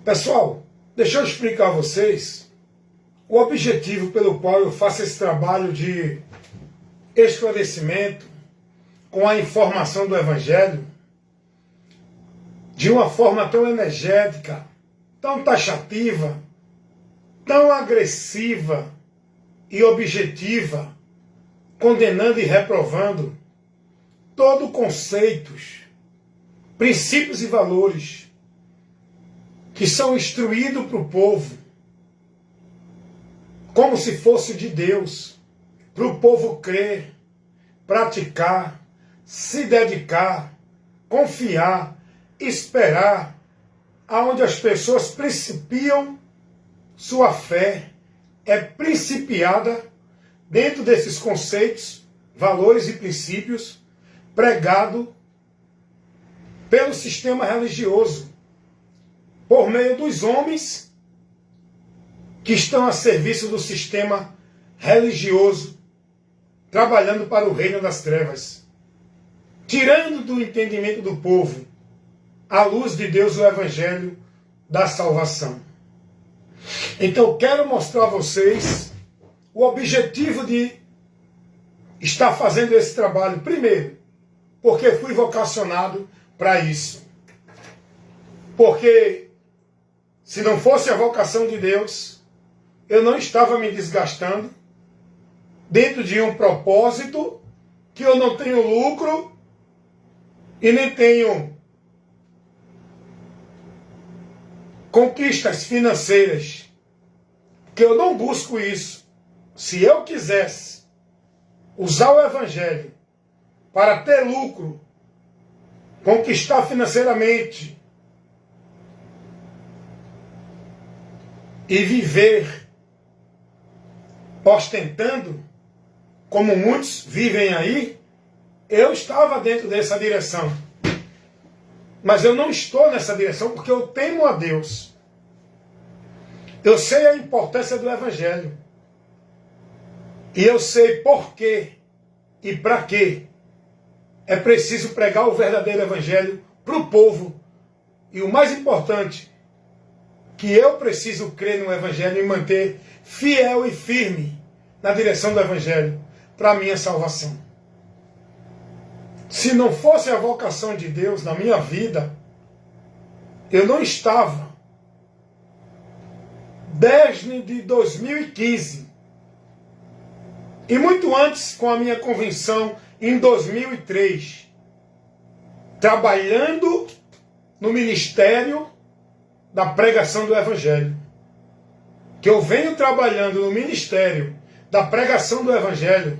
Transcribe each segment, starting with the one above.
Pessoal, deixa eu explicar a vocês o objetivo pelo qual eu faço esse trabalho de esclarecimento com a informação do Evangelho de uma forma tão energética, tão taxativa, tão agressiva e objetiva, condenando e reprovando todo conceitos, princípios e valores que são instruídos para o povo, como se fosse de Deus, para o povo crer, praticar, se dedicar, confiar, esperar, aonde as pessoas principiam sua fé, é principiada dentro desses conceitos, valores e princípios pregado pelo sistema religioso, por meio dos homens que estão a serviço do sistema religioso, trabalhando para o reino das trevas, tirando do entendimento do povo a luz de Deus, o Evangelho da salvação. Então quero mostrar a vocês o objetivo de estar fazendo esse trabalho. Primeiro, porque fui vocacionado para isso. Porque se não fosse a vocação de Deus, eu não estava me desgastando dentro de um propósito que eu não tenho lucro e nem tenho conquistas financeiras, que eu não busco isso. Se eu quisesse usar o Evangelho para ter lucro, conquistar financeiramente e viver ostentando, como muitos vivem aí, eu estava dentro dessa direção. Mas eu não estou nessa direção porque eu temo a Deus. Eu sei a importância do Evangelho. E eu sei por quê e para quê é preciso pregar o verdadeiro Evangelho para o povo. E o mais importante, que eu preciso crer no Evangelho e manter fiel e firme na direção do Evangelho para a minha salvação. Se não fosse a vocação de Deus na minha vida, eu não estava, desde 2015, e muito antes com a minha convenção em 2003, trabalhando no ministério da pregação do Evangelho. Que eu venho trabalhando no ministério da pregação do Evangelho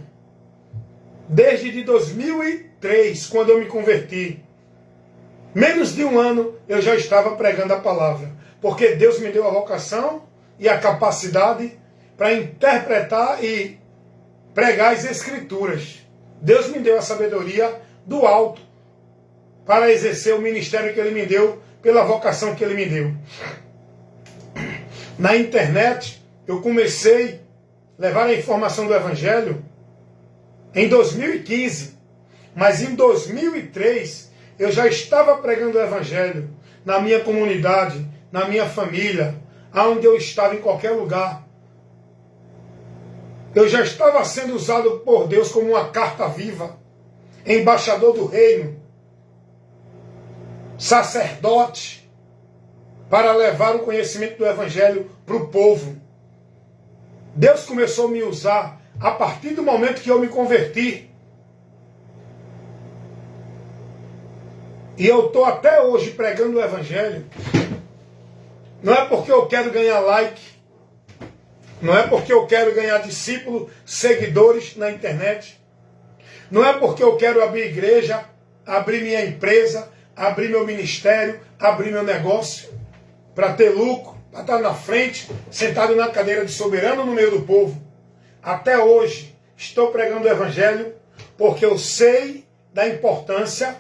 desde de 2003, quando eu me converti. Menos de um ano eu já estava pregando a palavra, porque Deus me deu a vocação e a capacidade para interpretar e pregar as Escrituras. Deus me deu a sabedoria do alto para exercer o ministério que Ele me deu, pela vocação que Ele me deu. Na internet, eu comecei a levar a informação do Evangelho em 2015, mas em 2003 eu já estava pregando o Evangelho na minha comunidade, na minha família, aonde eu estava, em qualquer lugar. Eu já estava sendo usado por Deus como uma carta viva, embaixador do reino, sacerdote, para levar o conhecimento do Evangelho para o povo. Deus começou a me usar a partir do momento que eu me converti. E eu estou até hoje pregando o Evangelho. Não é porque eu quero ganhar like, não é porque eu quero ganhar discípulos, seguidores na internet, não é porque eu quero abrir igreja, abrir minha empresa, abrir meu ministério, abrir meu negócio, para ter lucro, para estar na frente, sentado na cadeira de soberano no meio do povo. Até hoje estou pregando o Evangelho porque eu sei da importância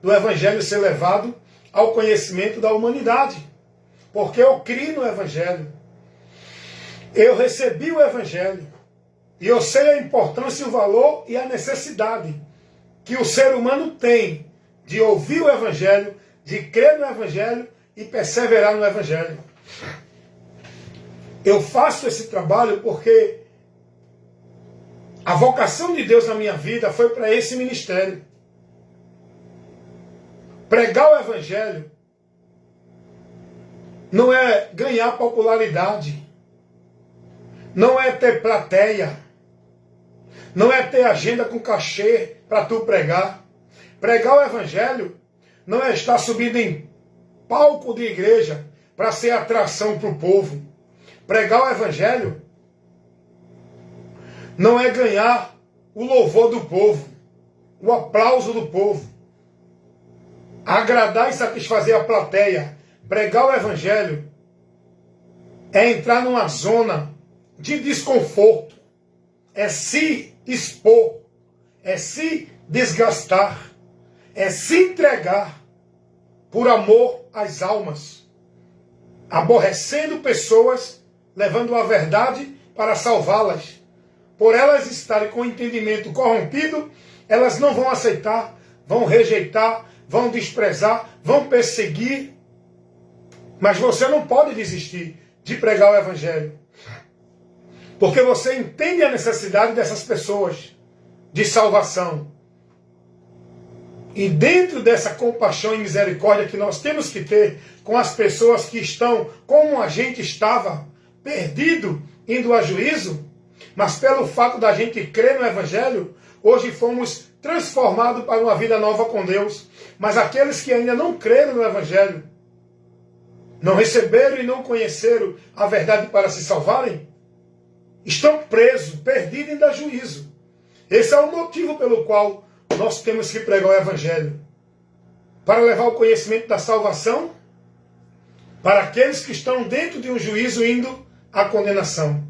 do Evangelho ser levado ao conhecimento da humanidade. Porque eu criei no Evangelho. Eu recebi o Evangelho. E eu sei a importância, o valor e a necessidade que o ser humano tem de ouvir o Evangelho, de crer no Evangelho e perseverar no Evangelho. Eu faço esse trabalho porque a vocação de Deus na minha vida foi para esse ministério. Pregar o Evangelho não é ganhar popularidade, não é ter plateia, não é ter agenda com cachê para tu pregar. Pregar o Evangelho não é estar subindo em palco de igreja para ser atração para o povo. Pregar o Evangelho não é ganhar o louvor do povo, o aplauso do povo, agradar e satisfazer a plateia. Pregar o Evangelho é entrar numa zona de desconforto, é se expor, é se desgastar, é se entregar por amor às almas, aborrecendo pessoas, levando a verdade para salvá-las. Por elas estarem com o entendimento corrompido, elas não vão aceitar, vão rejeitar, vão desprezar, vão perseguir. Mas você não pode desistir de pregar o Evangelho, porque você entende a necessidade dessas pessoas de salvação. E dentro dessa compaixão e misericórdia que nós temos que ter com as pessoas que estão como a gente estava, perdido, indo a juízo, mas pelo fato da gente crer no Evangelho, hoje fomos transformados para uma vida nova com Deus. Mas aqueles que ainda não creram no Evangelho, não receberam e não conheceram a verdade para se salvarem, estão presos, perdidos em dar juízo. Esse é o motivo pelo qual nós temos que pregar o Evangelho, para levar o conhecimento da salvação para aqueles que estão dentro de um juízo indo à condenação.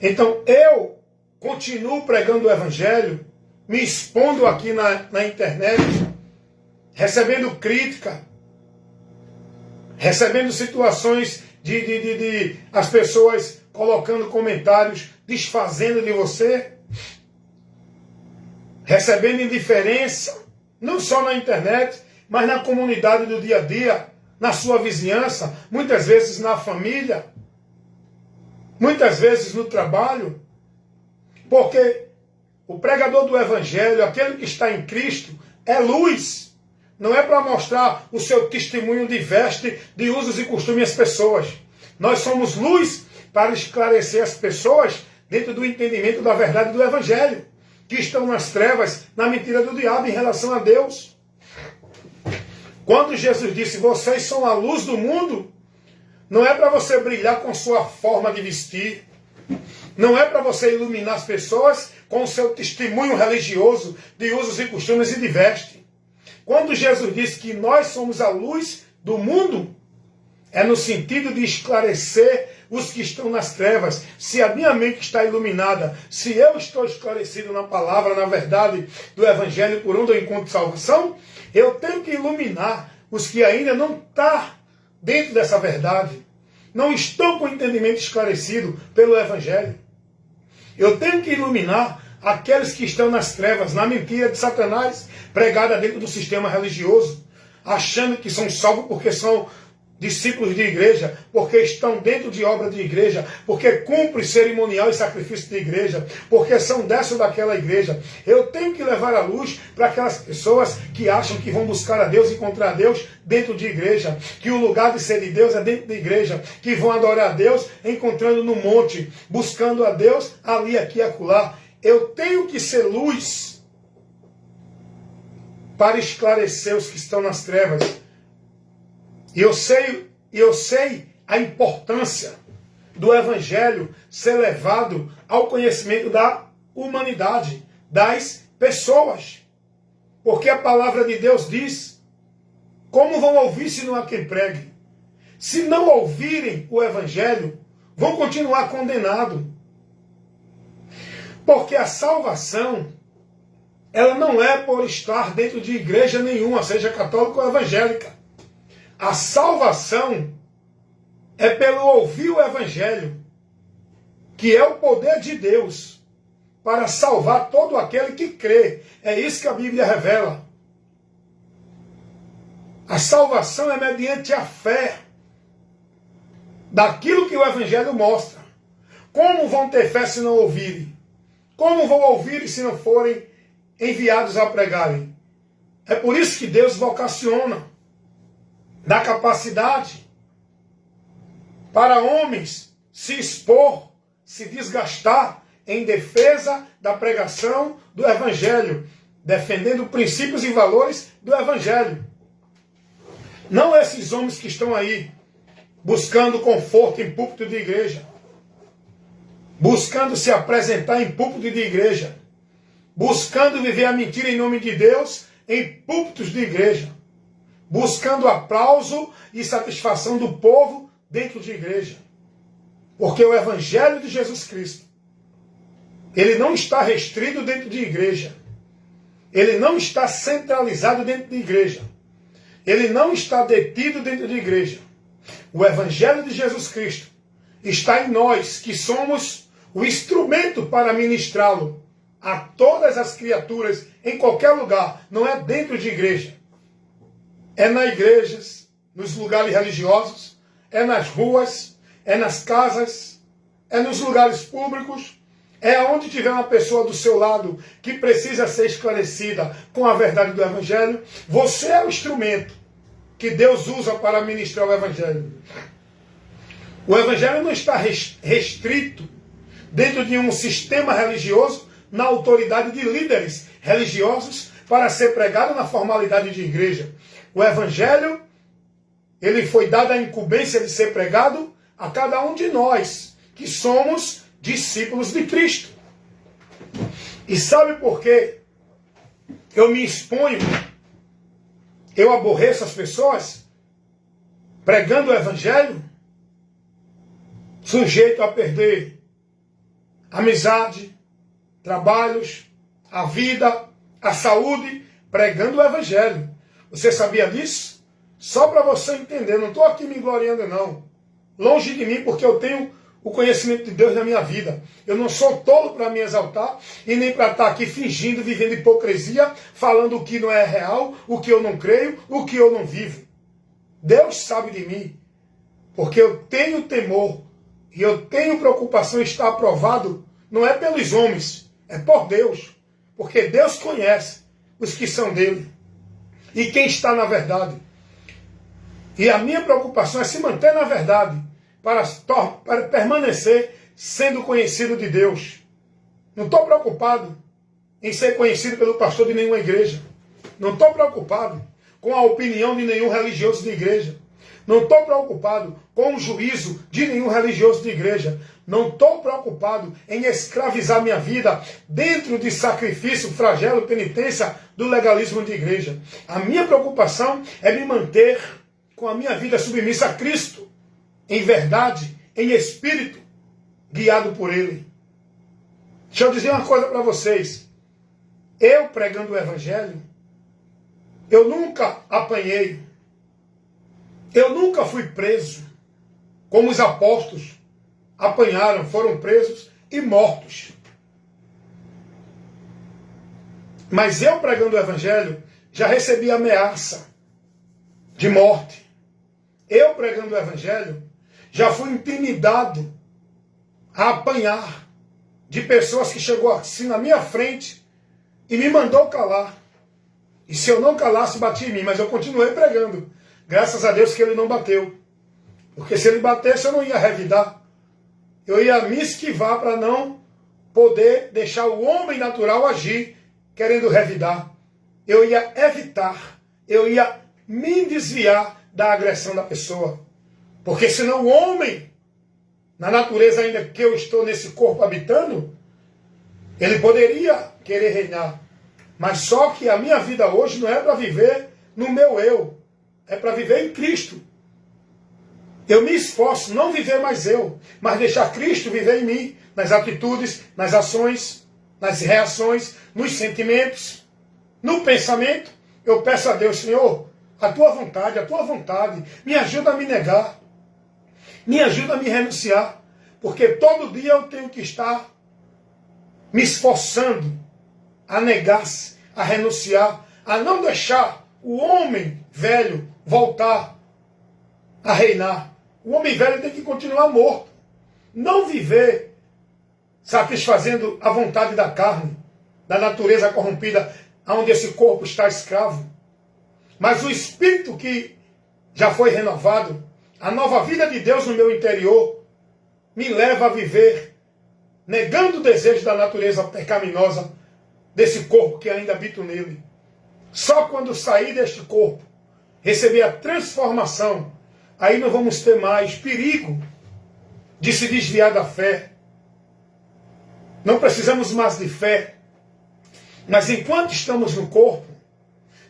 Então eu continuo pregando o Evangelho, me expondo aqui na internet, recebendo crítica, recebendo situações de as pessoas colocando comentários, desfazendo de você, recebendo indiferença, não só na internet, mas na comunidade do dia a dia, na sua vizinhança, muitas vezes na família, muitas vezes no trabalho, porque o pregador do Evangelho, aquele que está em Cristo, é luz. Não é para mostrar o seu testemunho de veste, de usos e costumes às pessoas. Nós somos luz para esclarecer as pessoas dentro do entendimento da verdade do Evangelho, que estão nas trevas, na mentira do diabo em relação a Deus. Quando Jesus disse, vocês são a luz do mundo, não é para você brilhar com sua forma de vestir, não é para você iluminar as pessoas com o seu testemunho religioso de usos e costumes e de veste. Quando Jesus disse que nós somos a luz do mundo, é no sentido de esclarecer os que estão nas trevas. Se a minha mente está iluminada, se eu estou esclarecido na palavra, na verdade do Evangelho, por onde eu encontro salvação, eu tenho que iluminar os que ainda não estão dentro dessa verdade, não estão com o entendimento esclarecido pelo Evangelho. Eu tenho que iluminar aqueles que estão nas trevas, na mentira de Satanás, pregada dentro do sistema religioso, achando que são salvos porque são discípulos de igreja, porque estão dentro de obra de igreja, porque cumprem cerimonial e sacrifício de igreja, porque são dessa ou daquela igreja. Eu tenho que levar a luz para aquelas pessoas que acham que vão buscar a Deus e encontrar a Deus dentro de igreja, que o lugar de ser de Deus é dentro da igreja, que vão adorar a Deus encontrando no monte, buscando a Deus ali, aqui e acolá. Eu tenho que ser luz para esclarecer os que estão nas trevas. E eu sei a importância do Evangelho ser levado ao conhecimento da humanidade, das pessoas. Porque a palavra de Deus diz, como vão ouvir se não há quem pregue? Se não ouvirem o Evangelho, vão continuar condenados. Porque a salvação, ela não é por estar dentro de igreja nenhuma, seja católica ou evangélica. A salvação é pelo ouvir o Evangelho, que é o poder de Deus para salvar todo aquele que crê. É isso que a Bíblia revela. A salvação é mediante a fé daquilo que o Evangelho mostra. Como vão ter fé se não ouvirem? Como vão ouvir se não forem enviados a pregarem? É por isso que Deus vocaciona, dá capacidade para homens se expor, se desgastar em defesa da pregação do Evangelho, defendendo princípios e valores do Evangelho. Não esses homens que estão aí buscando conforto em púlpito de igreja, buscando se apresentar em púlpito de igreja, buscando viver a mentira em nome de Deus em púlpitos de igreja, buscando aplauso e satisfação do povo dentro de igreja. Porque o Evangelho de Jesus Cristo, ele não está restrito dentro de igreja. Ele não está centralizado dentro de igreja. Ele não está detido dentro de igreja. O Evangelho de Jesus Cristo está em nós, que somos o instrumento para ministrá-lo a todas as criaturas, em qualquer lugar. Não é dentro de igreja. É nas igrejas, nos lugares religiosos, é nas ruas, é nas casas, é nos lugares públicos, é onde tiver uma pessoa do seu lado que precisa ser esclarecida com a verdade do Evangelho. Você é o instrumento que Deus usa para ministrar o Evangelho. O Evangelho não está restrito dentro de um sistema religioso, na autoridade de líderes religiosos, para ser pregado na formalidade de igreja. O Evangelho, ele foi dado a incumbência de ser pregado a cada um de nós, que somos discípulos de Cristo. E sabe por quê eu me exponho, eu aborreço as pessoas pregando o Evangelho, sujeito a perder amizade, trabalhos, a vida, a saúde, pregando o Evangelho. Você sabia disso? Só para você entender, não estou aqui me gloriando não. Longe de mim, porque eu tenho o conhecimento de Deus na minha vida. Eu não sou tolo para me exaltar e nem para estar aqui fingindo, vivendo hipocrisia, falando o que não é real, o que eu não creio, o que eu não vivo. Deus sabe de mim, porque eu tenho temor e eu tenho preocupação em estar aprovado, não é pelos homens, é por Deus, porque Deus conhece os que são dele e quem está na verdade. E a minha preocupação é se manter na verdade, para permanecer sendo conhecido de Deus. Não estou preocupado em ser conhecido pelo pastor de nenhuma igreja. Não estou preocupado com a opinião de nenhum religioso de igreja. Não estou preocupado com o juízo de nenhum religioso de igreja. Não estou preocupado em escravizar minha vida dentro de sacrifício, flagelo, penitência do legalismo de igreja. A minha preocupação é me manter com a minha vida submissa a Cristo, em verdade, em espírito, guiado por Ele. Deixa eu dizer uma coisa para vocês. Eu pregando o Evangelho, eu nunca apanhei. Eu nunca fui preso, como os apóstolos apanharam, foram presos e mortos. Mas eu pregando o Evangelho, já recebi ameaça de morte. Eu pregando o Evangelho, já fui intimidado a apanhar de pessoas que chegou assim na minha frente e me mandou calar. E se eu não calasse, batia em mim, mas eu continuei pregando. Graças a Deus que ele não bateu. Porque se ele batesse, eu não ia revidar. Eu ia me esquivar para não poder deixar o homem natural agir querendo revidar. Eu ia evitar, eu ia me desviar da agressão da pessoa. Porque senão o homem, na natureza ainda que eu estou nesse corpo habitando, ele poderia querer reinar. Mas só que a minha vida hoje não é para viver no meu eu. É para viver em Cristo. Eu me esforço, não viver mais eu, mas deixar Cristo viver em mim, nas atitudes, nas ações, nas reações, nos sentimentos, no pensamento. Eu peço a Deus, Senhor, a tua vontade, me ajuda a me negar. Me ajuda a me renunciar, porque todo dia eu tenho que estar me esforçando a negar-se, a renunciar, a não deixar o homem velho voltar a reinar. O homem velho tem que continuar morto. Não viver satisfazendo a vontade da carne, da natureza corrompida, onde esse corpo está escravo. Mas o espírito que já foi renovado, a nova vida de Deus no meu interior, me leva a viver negando o desejo da natureza pecaminosa desse corpo que ainda habito nele. Só quando sair deste corpo, receber a transformação, aí não vamos ter mais perigo de se desviar da fé. Não precisamos mais de fé. Mas enquanto estamos no corpo,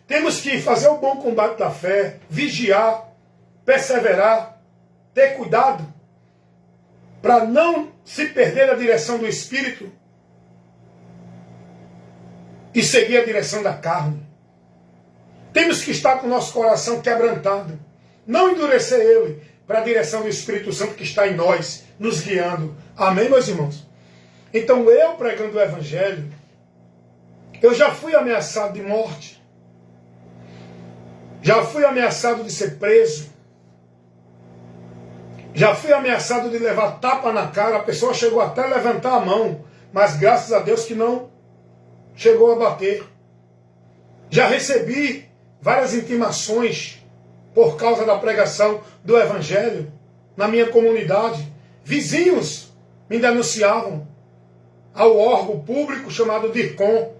temos que fazer o bom combate da fé, vigiar, perseverar, ter cuidado, para não se perder a direção do Espírito e seguir a direção da carne. Temos que estar com o nosso coração quebrantado, não endurecer ele para a direção do Espírito Santo que está em nós, nos guiando. Amém, meus irmãos? Então eu pregando o Evangelho, eu já fui ameaçado de morte, já fui ameaçado de ser preso, já fui ameaçado de levar tapa na cara, a pessoa chegou até a levantar a mão, mas graças a Deus que não chegou a bater. Já recebi várias intimações por causa da pregação do Evangelho na minha comunidade. Vizinhos me denunciavam ao órgão público chamado DIRCOM.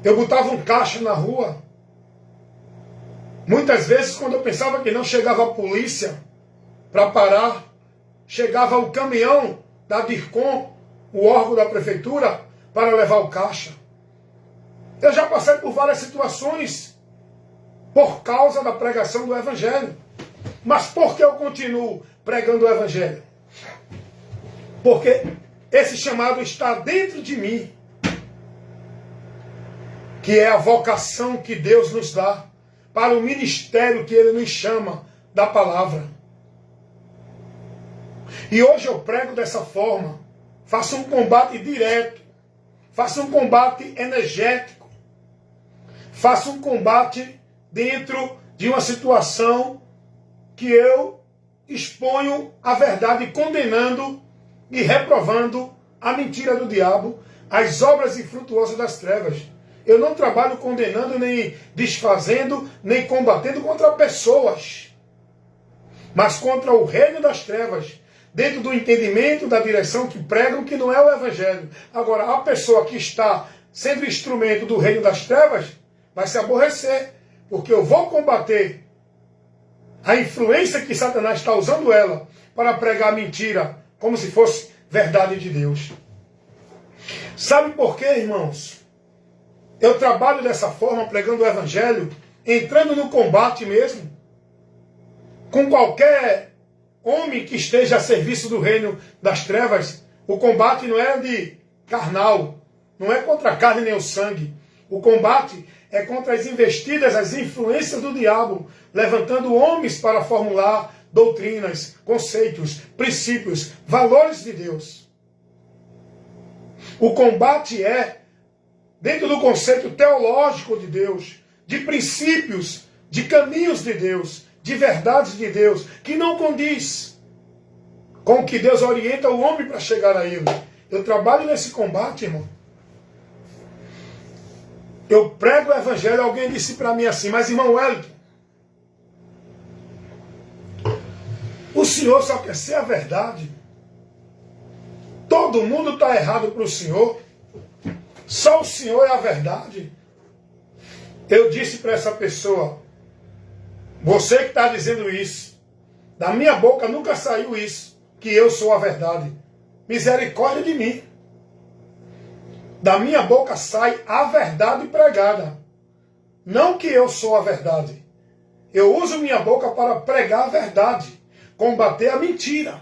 Eu botava um caixa na rua. Muitas vezes, quando eu pensava que não chegava a polícia para parar, chegava o caminhão da DIRCOM, o órgão da prefeitura, para levar o caixa. Eu já passei por várias situações por causa da pregação do Evangelho. Mas por que eu continuo pregando o Evangelho? Porque esse chamado está dentro de mim, que é a vocação que Deus nos dá para o ministério que Ele nos chama da palavra. E hoje eu prego dessa forma, faço um combate direto, faço um combate energético, faço um combate dentro de uma situação que eu exponho a verdade condenando e reprovando a mentira do diabo, as obras infrutuosas das trevas. Eu não trabalho condenando, nem desfazendo, nem combatendo contra pessoas, mas contra o reino das trevas, dentro do entendimento da direção que pregam, que não é o Evangelho. Agora, a pessoa que está sendo instrumento do reino das trevas vai se aborrecer, porque eu vou combater a influência que Satanás está usando ela para pregar mentira, como se fosse verdade de Deus. Sabe por quê, irmãos? Eu trabalho dessa forma, pregando o Evangelho, entrando no combate mesmo, com qualquer homem que esteja a serviço do reino das trevas. O combate não é de carnal, não é contra a carne nem o sangue. O combate é contra as investidas, as influências do diabo, levantando homens para formular doutrinas, conceitos, princípios, valores de Deus. O combate é dentro do conceito teológico de Deus, de princípios, de caminhos de Deus, de verdades de Deus, que não condiz com o que Deus orienta o homem para chegar a ele. Eu trabalho nesse combate, irmão. Eu prego o Evangelho, alguém disse para mim assim, mas irmão Wellington, o senhor só quer ser a verdade. Todo mundo está errado para o senhor. Só o Senhor é a verdade. Eu disse para essa pessoa, você que está dizendo isso, da minha boca nunca saiu isso, que eu sou a verdade. Misericórdia de mim. Da minha boca sai a verdade pregada. Não que eu sou a verdade. Eu uso minha boca para pregar a verdade, combater a mentira.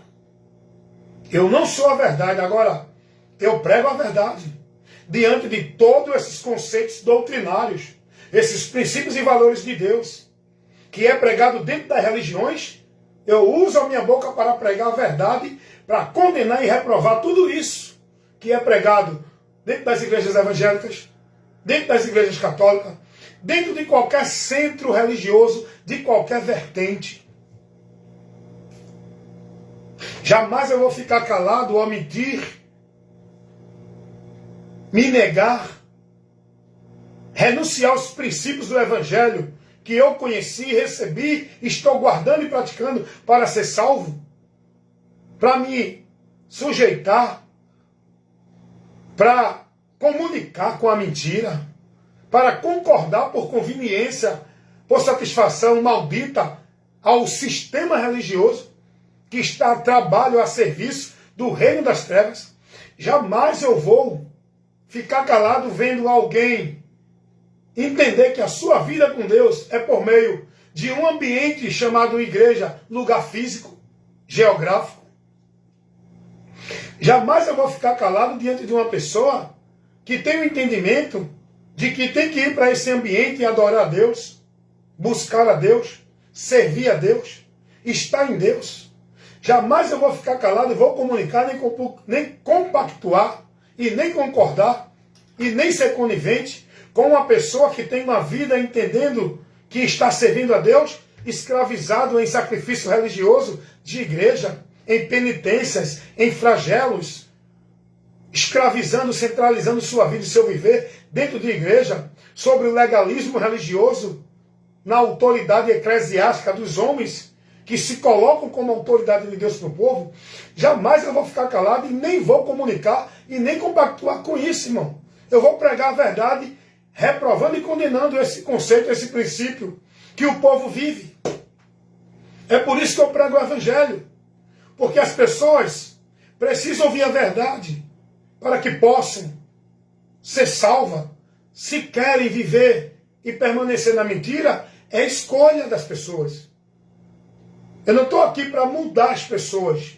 Eu não sou a verdade, agora eu prego a verdade. Diante de todos esses conceitos doutrinários, esses princípios e valores de Deus, que é pregado dentro das religiões, eu uso a minha boca para pregar a verdade, para condenar e reprovar tudo isso que é pregado dentro das igrejas evangélicas, dentro das igrejas católicas, dentro de qualquer centro religioso, de qualquer vertente. Jamais eu vou ficar calado ou omitir, me negar, renunciar aos princípios do Evangelho que eu conheci, recebi, estou guardando e praticando para ser salvo, para me sujeitar, para comunicar com a mentira, para concordar por conveniência, por satisfação maldita ao sistema religioso que está a trabalho, a serviço do reino das trevas. Jamais eu vou ficar calado vendo alguém entender que a sua vida com Deus é por meio de um ambiente chamado igreja, lugar físico, geográfico. Jamais eu vou ficar calado diante de uma pessoa que tem o entendimento de que tem que ir para esse ambiente e adorar a Deus, buscar a Deus, servir a Deus, estar em Deus. Jamais eu vou ficar calado e vou comunicar, nem compactuar, e nem concordar, e nem ser conivente com uma pessoa que tem uma vida entendendo que está servindo a Deus, escravizado em sacrifício religioso de igreja, em penitências, em flagelos, escravizando, centralizando sua vida e seu viver dentro de igreja, sobre o legalismo religioso, na autoridade eclesiástica dos homens, que se colocam como autoridade de Deus para o povo. Jamais eu vou ficar calado e nem vou comunicar e nem compactuar com isso, irmão. Eu vou pregar a verdade, reprovando e condenando esse conceito, esse princípio que o povo vive. É por isso que eu prego o Evangelho. Porque as pessoas precisam ouvir a verdade para que possam ser salvas. Se querem viver e permanecer na mentira, é escolha das pessoas. Eu não estou aqui para mudar as pessoas.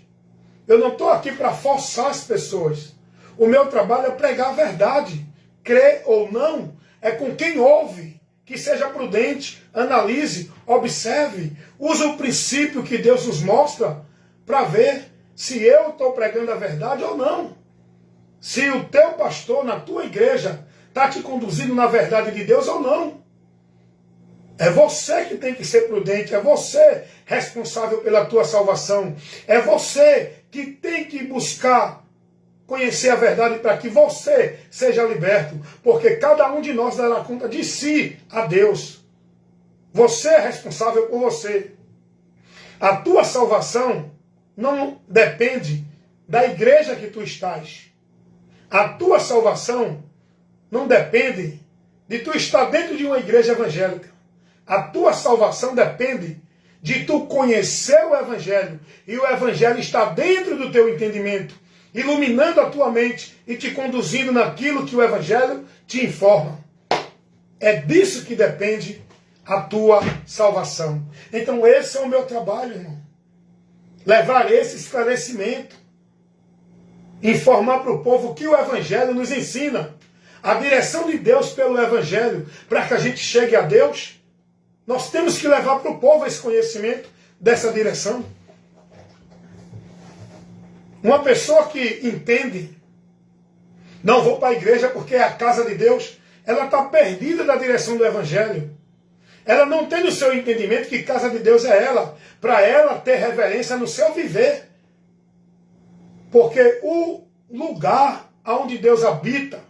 Eu não estou aqui para forçar as pessoas. O meu trabalho é pregar a verdade. Crê ou não, é com quem ouve. Que seja prudente, analise, observe, use o princípio que Deus nos mostra para ver se eu estou pregando a verdade ou não. Se o teu pastor na tua igreja está te conduzindo na verdade de Deus ou não. É você que tem que ser prudente, é você responsável pela tua salvação. É você que tem que buscar conhecer a verdade para que você seja liberto. Porque cada um de nós dará conta de si a Deus. Você é responsável por você. A tua salvação não depende da igreja que tu estás. A tua salvação não depende de tu estar dentro de uma igreja evangélica. A tua salvação depende de tu conhecer o Evangelho. E o Evangelho está dentro do teu entendimento, iluminando a tua mente e te conduzindo naquilo que o Evangelho te informa. É disso que depende a tua salvação. Então esse é o meu trabalho, irmão. Levar esse esclarecimento. Informar para o povo o que o Evangelho nos ensina. A direção de Deus pelo Evangelho para que a gente chegue a Deus. Nós temos que levar para o povo esse conhecimento dessa direção. Uma pessoa que entende, não vou para a igreja porque é a casa de Deus, ela está perdida da direção do Evangelho. Ela não tem no seu entendimento que casa de Deus é ela, para ela ter reverência no seu viver. Porque o lugar onde Deus habita,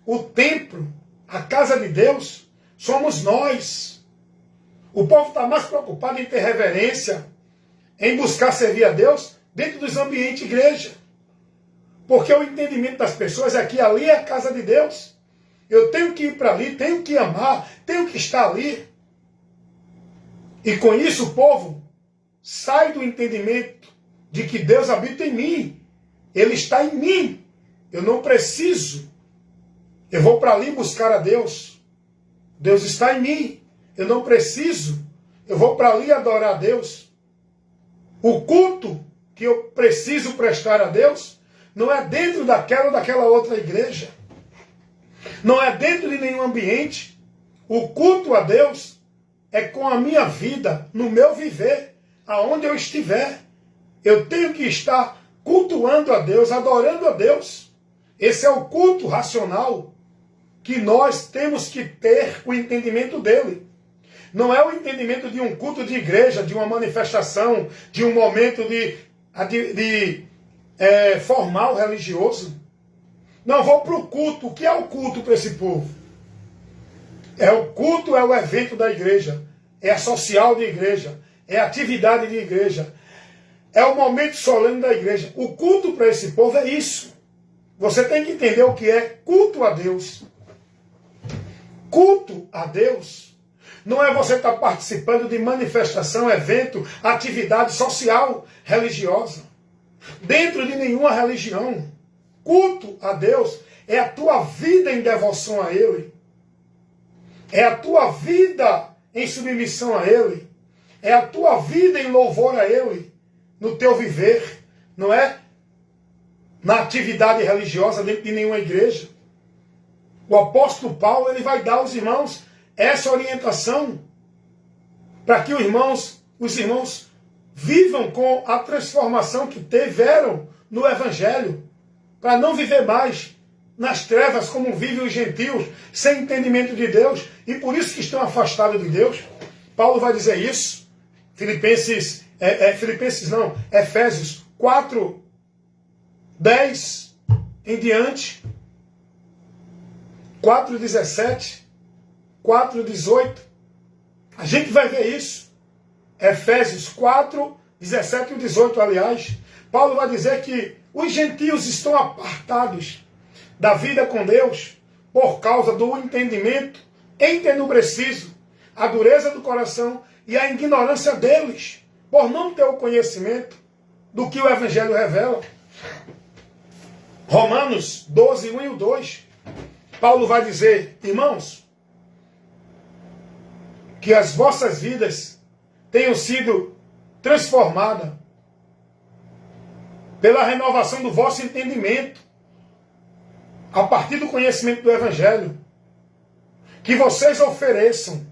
o templo, a casa de Deus, somos nós. O povo está mais preocupado em ter reverência, em buscar servir a Deus dentro dos ambientes de igreja. Porque o entendimento das pessoas é que ali é a casa de Deus. Eu tenho que ir para ali, tenho que amar, tenho que estar ali. E com isso o povo sai do entendimento de que Deus habita em mim. Ele está em mim. Eu não preciso. Eu vou para ali buscar a Deus. Deus está em mim. Eu não preciso. Eu vou para ali adorar a Deus. O culto que eu preciso prestar a Deus não é dentro daquela ou daquela outra igreja. Não é dentro de nenhum ambiente. O culto a Deus é com a minha vida, no meu viver, aonde eu estiver. Eu tenho que estar cultuando a Deus, adorando a Deus. Esse é o culto racional. que nós temos que ter o entendimento dele. Não é o entendimento de um culto de igreja, de uma manifestação, de um momento formal religioso. Não, vou para o culto. O que é o culto para esse povo? O culto é o evento da igreja, é a social de igreja, é a atividade de igreja, é o momento solene da igreja. O culto para esse povo é isso. Você tem que entender o que é culto a Deus. Culto a Deus não é você estar participando de manifestação, evento, atividade social, religiosa, dentro de nenhuma religião. Culto a Deus é a tua vida em devoção a Ele, é a tua vida em submissão a Ele, é a tua vida em louvor a Ele, no teu viver, não é na atividade religiosa dentro de nenhuma igreja. O apóstolo Paulo, ele vai dar aos irmãos essa orientação para que os irmãos vivam com a transformação que tiveram no Evangelho, para não viver mais nas trevas como vivem os gentios, sem entendimento de Deus, e por isso que estão afastados de Deus. Paulo vai dizer isso, Efésios 4, 10 em diante, 4:17, 4:18. A gente vai ver isso. Efésios 4, 17 e 18, aliás. Paulo vai dizer que os gentios estão apartados da vida com Deus por causa do entendimento entenebrecido, a dureza do coração e a ignorância deles, por não ter o conhecimento do que o Evangelho revela. Romanos 12, 1 e 2. Paulo vai dizer, irmãos, que as vossas vidas tenham sido transformadas pela renovação do vosso entendimento, a partir do conhecimento do Evangelho, que vocês ofereçam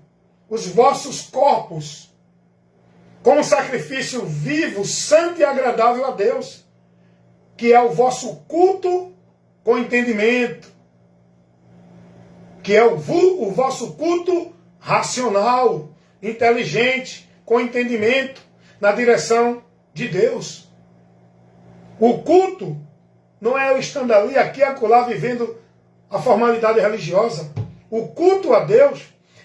os vossos corpos como sacrifício vivo, santo e agradável a Deus, que é o vosso culto com entendimento, que é o vosso culto racional, inteligente, com entendimento, na direção de Deus. O culto não é eu estando ali, aqui e acolá, vivendo a formalidade religiosa. O culto a Deus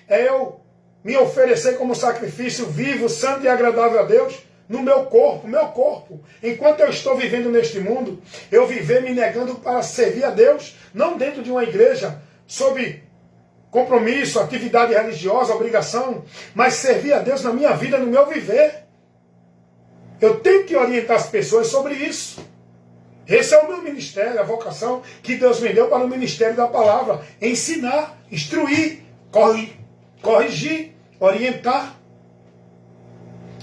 é eu me oferecer como sacrifício vivo, santo e agradável a Deus, no meu corpo. Enquanto eu estou vivendo neste mundo, eu viver me negando para servir a Deus, não dentro de uma igreja, sob compromisso, atividade religiosa, obrigação, mas servir a Deus na minha vida, no meu viver. Eu tenho que orientar as pessoas sobre isso. Esse é o meu ministério, a vocação que Deus me deu para o ministério da palavra. Ensinar, instruir, corrigir, orientar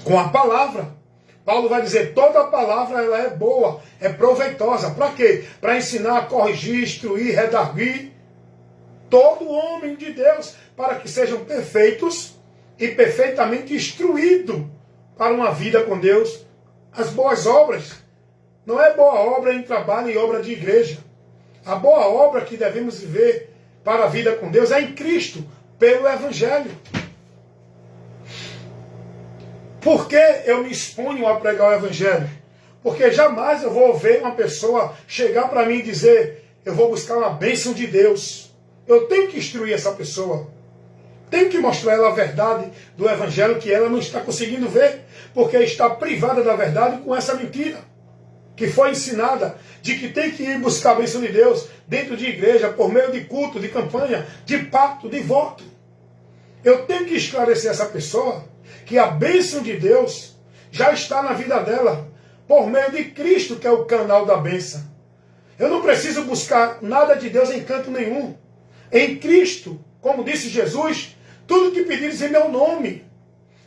com a palavra. Paulo vai dizer, toda a palavra ela é boa, é proveitosa. Para quê? Para ensinar, corrigir, instruir, redarguir todo homem de Deus, para que sejam perfeitos e perfeitamente instruídos para uma vida com Deus. As boas obras, não é boa obra em trabalho e obra de igreja. A boa obra que devemos viver para a vida com Deus é em Cristo, pelo Evangelho. Por que eu me exponho a pregar o Evangelho? Porque jamais eu vou ver uma pessoa chegar para mim e dizer, eu vou buscar uma bênção de Deus. Eu tenho que instruir essa pessoa. Tenho que mostrar ela a verdade do Evangelho que ela não está conseguindo ver, porque está privada da verdade com essa mentira que foi ensinada, de que tem que ir buscar a bênção de Deus dentro de igreja, por meio de culto, de campanha, de pacto, de voto. Eu tenho que esclarecer essa pessoa que a bênção de Deus já está na vida dela, por meio de Cristo, que é o canal da bênção. Eu não preciso buscar nada de Deus em canto nenhum. Em Cristo, como disse Jesus, tudo que pedires em meu nome,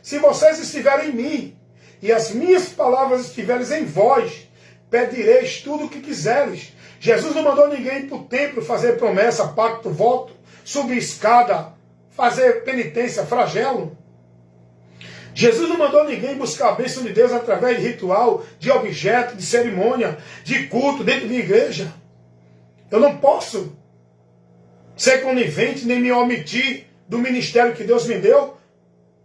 se vocês estiverem em mim, e as minhas palavras estiverem em vós, pedireis tudo o que quiseres. Jesus não mandou ninguém ir para o templo fazer promessa, pacto, voto, subir escada, fazer penitência, flagelo. Jesus não mandou ninguém buscar a bênção de Deus através de ritual, de objeto, de cerimônia, de culto dentro de igreja. Eu não posso ser conivente, nem me omitir do ministério que Deus me deu,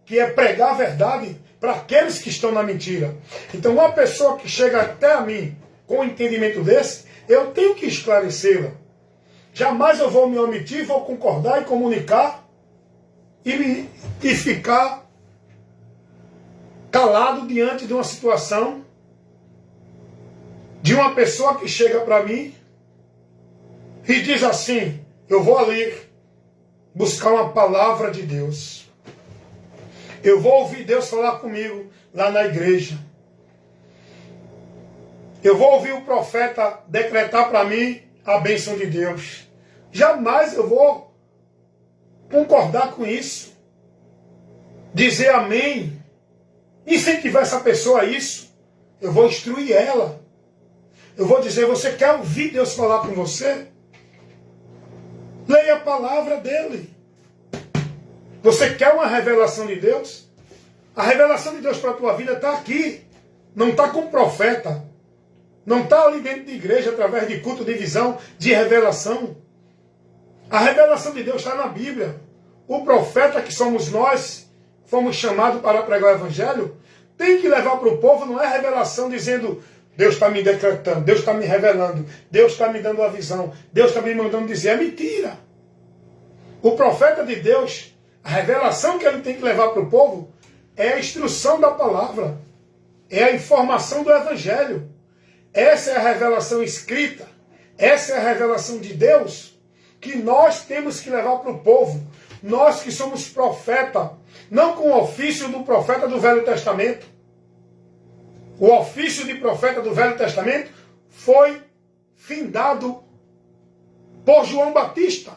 que é pregar a verdade para aqueles que estão na mentira. Então, uma pessoa que chega até a mim com um entendimento desse, eu tenho que esclarecê-la. Jamais eu vou me omitir, vou concordar e comunicar e ficar calado diante de uma situação de uma pessoa que chega para mim e diz assim: eu vou ali buscar uma palavra de Deus. Eu vou ouvir Deus falar comigo lá na igreja. Eu vou ouvir o profeta decretar para mim a bênção de Deus. Jamais eu vou concordar com isso. Dizer amém. Incentivar essa pessoa a isso. Eu vou instruir ela. Eu vou dizer: você quer ouvir Deus falar com você? Leia a palavra dele. Você quer uma revelação de Deus? A revelação de Deus para a tua vida está aqui. Não está com o profeta. Não está ali dentro de igreja, através de culto, de visão, de revelação. A revelação de Deus está na Bíblia. O profeta, que somos nós, fomos chamados para pregar o Evangelho, tem que levar para o povo, não é revelação dizendo: Deus está me decretando, Deus está me revelando, Deus está me dando a visão, Deus está me mandando dizer. É mentira. O profeta de Deus, a revelação que ele tem que levar para o povo é a instrução da palavra, é a informação do Evangelho. Essa é a revelação escrita, essa é a revelação de Deus que nós temos que levar para o povo. Nós que somos profeta, não com o ofício do profeta do Velho Testamento. O ofício de profeta do Velho Testamento foi findado por João Batista,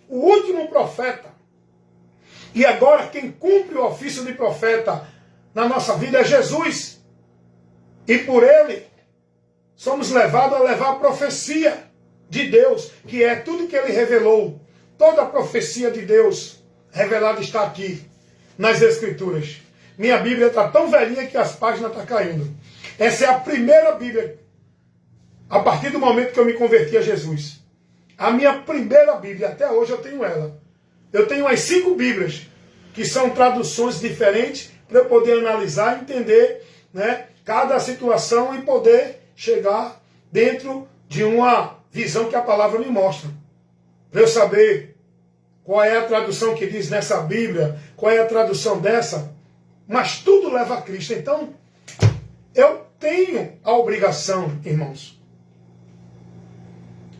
o último profeta. E agora quem cumpre o ofício de profeta na nossa vida é Jesus. E por ele somos levados a levar a profecia de Deus, que é tudo que ele revelou. Toda a profecia de Deus revelada está aqui, nas Escrituras. Minha Bíblia está tão velhinha que as páginas estão caindo. Essa é a primeira Bíblia, a partir do momento que eu me converti a Jesus. A minha primeira Bíblia, até hoje eu tenho ela. Eu tenho as 5 Bíblias, que são traduções diferentes, para eu poder analisar, entender, né, cada situação e poder chegar dentro de uma visão que a palavra me mostra. Para eu saber qual é a tradução que diz nessa Bíblia, qual é a tradução dessa, mas tudo leva a Cristo. Então, eu tenho a obrigação, irmãos,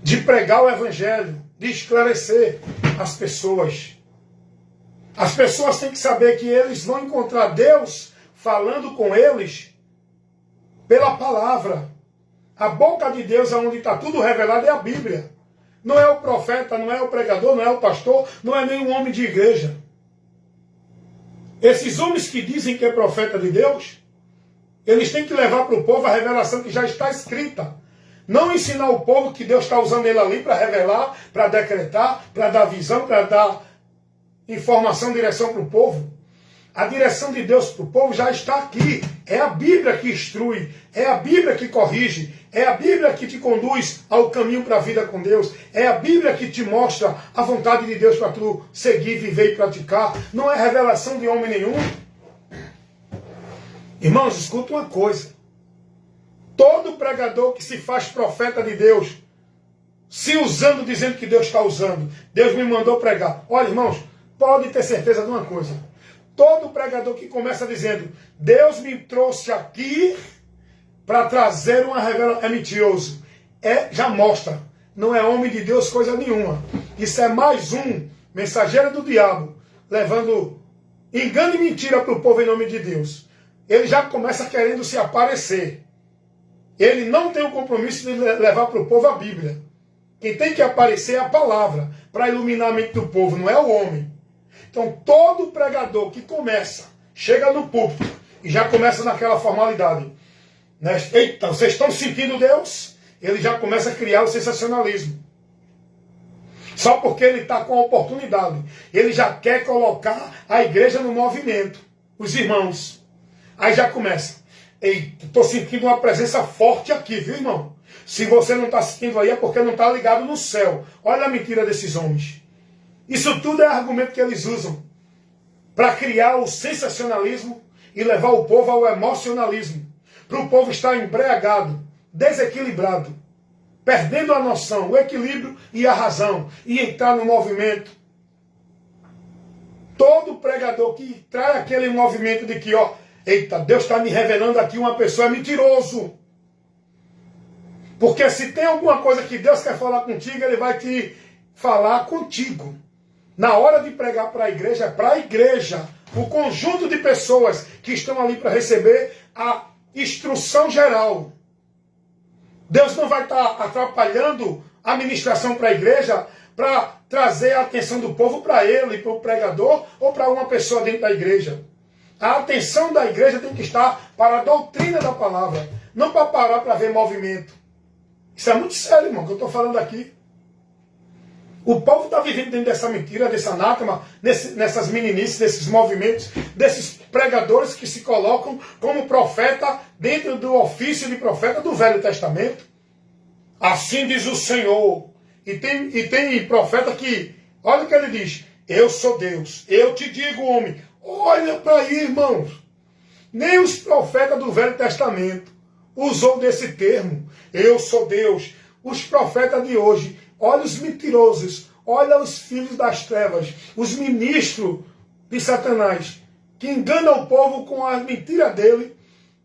de pregar o Evangelho, de esclarecer as pessoas. As pessoas têm que saber que eles vão encontrar Deus falando com eles pela palavra. A boca de Deus, onde está tudo revelado, é a Bíblia. Não é o profeta, não é o pregador, não é o pastor, não é nenhum homem de igreja. Esses homens que dizem que é profeta de Deus, eles têm que levar para o povo a revelação que já está escrita. Não ensinar o povo que Deus está usando ele ali para revelar, para decretar, para dar visão, para dar informação, direção para o povo. A direção de Deus para o povo já está aqui. É a Bíblia que instrui, é a Bíblia que corrige, é a Bíblia que te conduz ao caminho para a vida com Deus, é a Bíblia que te mostra a vontade de Deus para tu seguir, viver e praticar. Não é revelação de homem nenhum. Irmãos, escuta uma coisa. Todo pregador que se faz profeta de Deus, se usando, dizendo que Deus está usando, Deus me mandou pregar. Olha, irmãos, pode ter certeza de uma coisa. Todo pregador que começa dizendo: Deus me trouxe aqui para trazer uma revelação, é mentiroso. Já mostra. Não é homem de Deus coisa nenhuma. Isso é mais um mensageiro do diabo, levando engano e mentira para o povo em nome de Deus. Ele já começa querendo se aparecer. Ele não tem o compromisso de levar para o povo a Bíblia. Quem tem que aparecer é a palavra, para iluminar a mente do povo, não é o homem. Então, todo pregador que começa, chega no púlpito e já começa naquela formalidade. Né? Eita, vocês estão sentindo Deus? Ele já começa a criar o sensacionalismo. Só porque ele está com a oportunidade. Ele já quer colocar a igreja no movimento. Os irmãos. Aí já começa. Eita, estou sentindo uma presença forte aqui, viu, irmão? Se você não está sentindo aí é porque não está ligado no céu. Olha a mentira desses homens. Isso tudo é argumento que eles usam para criar o sensacionalismo e levar o povo ao emocionalismo. Para o povo estar embriagado, desequilibrado, perdendo a noção, o equilíbrio e a razão, e entrar no movimento. Todo pregador que traz aquele movimento de que, ó, eita, Deus está me revelando aqui uma pessoa, é mentiroso. Porque se tem alguma coisa que Deus quer falar contigo, Ele vai te falar contigo. Na hora de pregar para a igreja, é para a igreja. O conjunto de pessoas que estão ali para receber a instrução geral. Deus não vai estar atrapalhando a ministração para a igreja para trazer a atenção do povo para ele, para o pregador ou para uma pessoa dentro da igreja. A atenção da igreja tem que estar para a doutrina da palavra, não para parar para ver movimento. Isso é muito sério, irmão, que eu estou falando aqui. O povo está vivendo dentro dessa mentira, desse anátema, nessas meninices, desses movimentos, desses pregadores que se colocam como profeta dentro do ofício de profeta do Velho Testamento. Assim diz o Senhor. E tem profeta que, olha o que ele diz, eu sou Deus, eu te digo, homem. Olha para aí, irmãos. Nem os profetas do Velho Testamento usou desse termo, eu sou Deus. Os profetas de hoje, olha os mentirosos, olha os filhos das trevas, os ministros de Satanás, que enganam o povo com a mentira dele,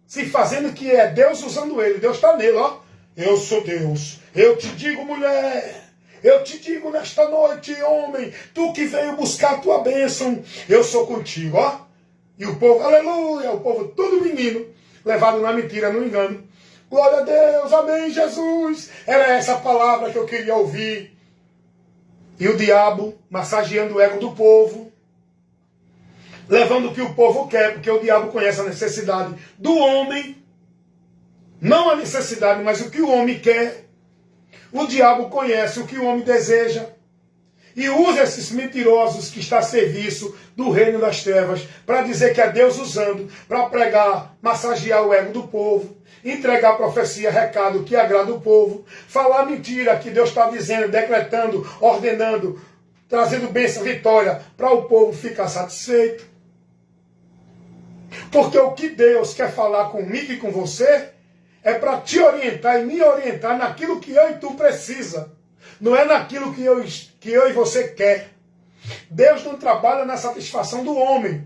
se fazendo que é Deus usando ele. Deus está nele, ó. Eu sou Deus. Eu te digo, mulher. Eu te digo nesta noite, homem, tu que veio buscar a tua bênção, eu sou contigo, ó. E o povo, aleluia, o povo todo menino, levado na mentira, no engano. Glória a Deus, amém, Jesus. Era essa palavra que eu queria ouvir. E o diabo massageando o ego do povo, levando o que o povo quer, porque o diabo conhece a necessidade do homem. Não a necessidade, mas o que o homem quer. O diabo conhece o que o homem deseja. E usa esses mentirosos que estão a serviço do reino das trevas para dizer que é Deus usando, para pregar, massagear o ego do povo, entregar profecia, recado que agrada o povo, falar mentira que Deus está dizendo, decretando, ordenando, trazendo bênção, vitória, para o povo ficar satisfeito. Porque o que Deus quer falar comigo e com você é para te orientar e me orientar naquilo que eu e tu precisa. Não é naquilo que eu e você quer. Deus não trabalha na satisfação do homem.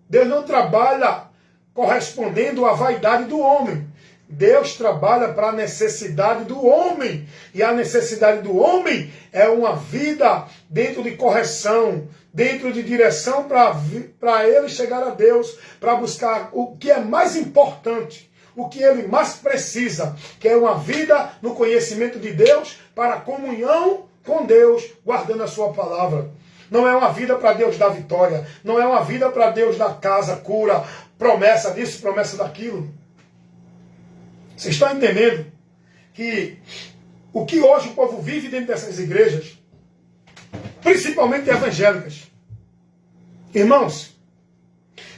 Deus não trabalha correspondendo à vaidade do homem. Deus trabalha para a necessidade do homem. E a necessidade do homem é uma vida dentro de correção, dentro de direção para ele chegar a Deus, para buscar o que é mais importante. O que ele mais precisa, que é uma vida no conhecimento de Deus, para a comunhão com Deus, guardando a sua palavra. Não é uma vida para Deus dar vitória, não é uma vida para Deus dar casa, cura, promessa disso, promessa daquilo. Vocês estão entendendo que o que hoje o povo vive dentro dessas igrejas, principalmente evangélicas, irmãos,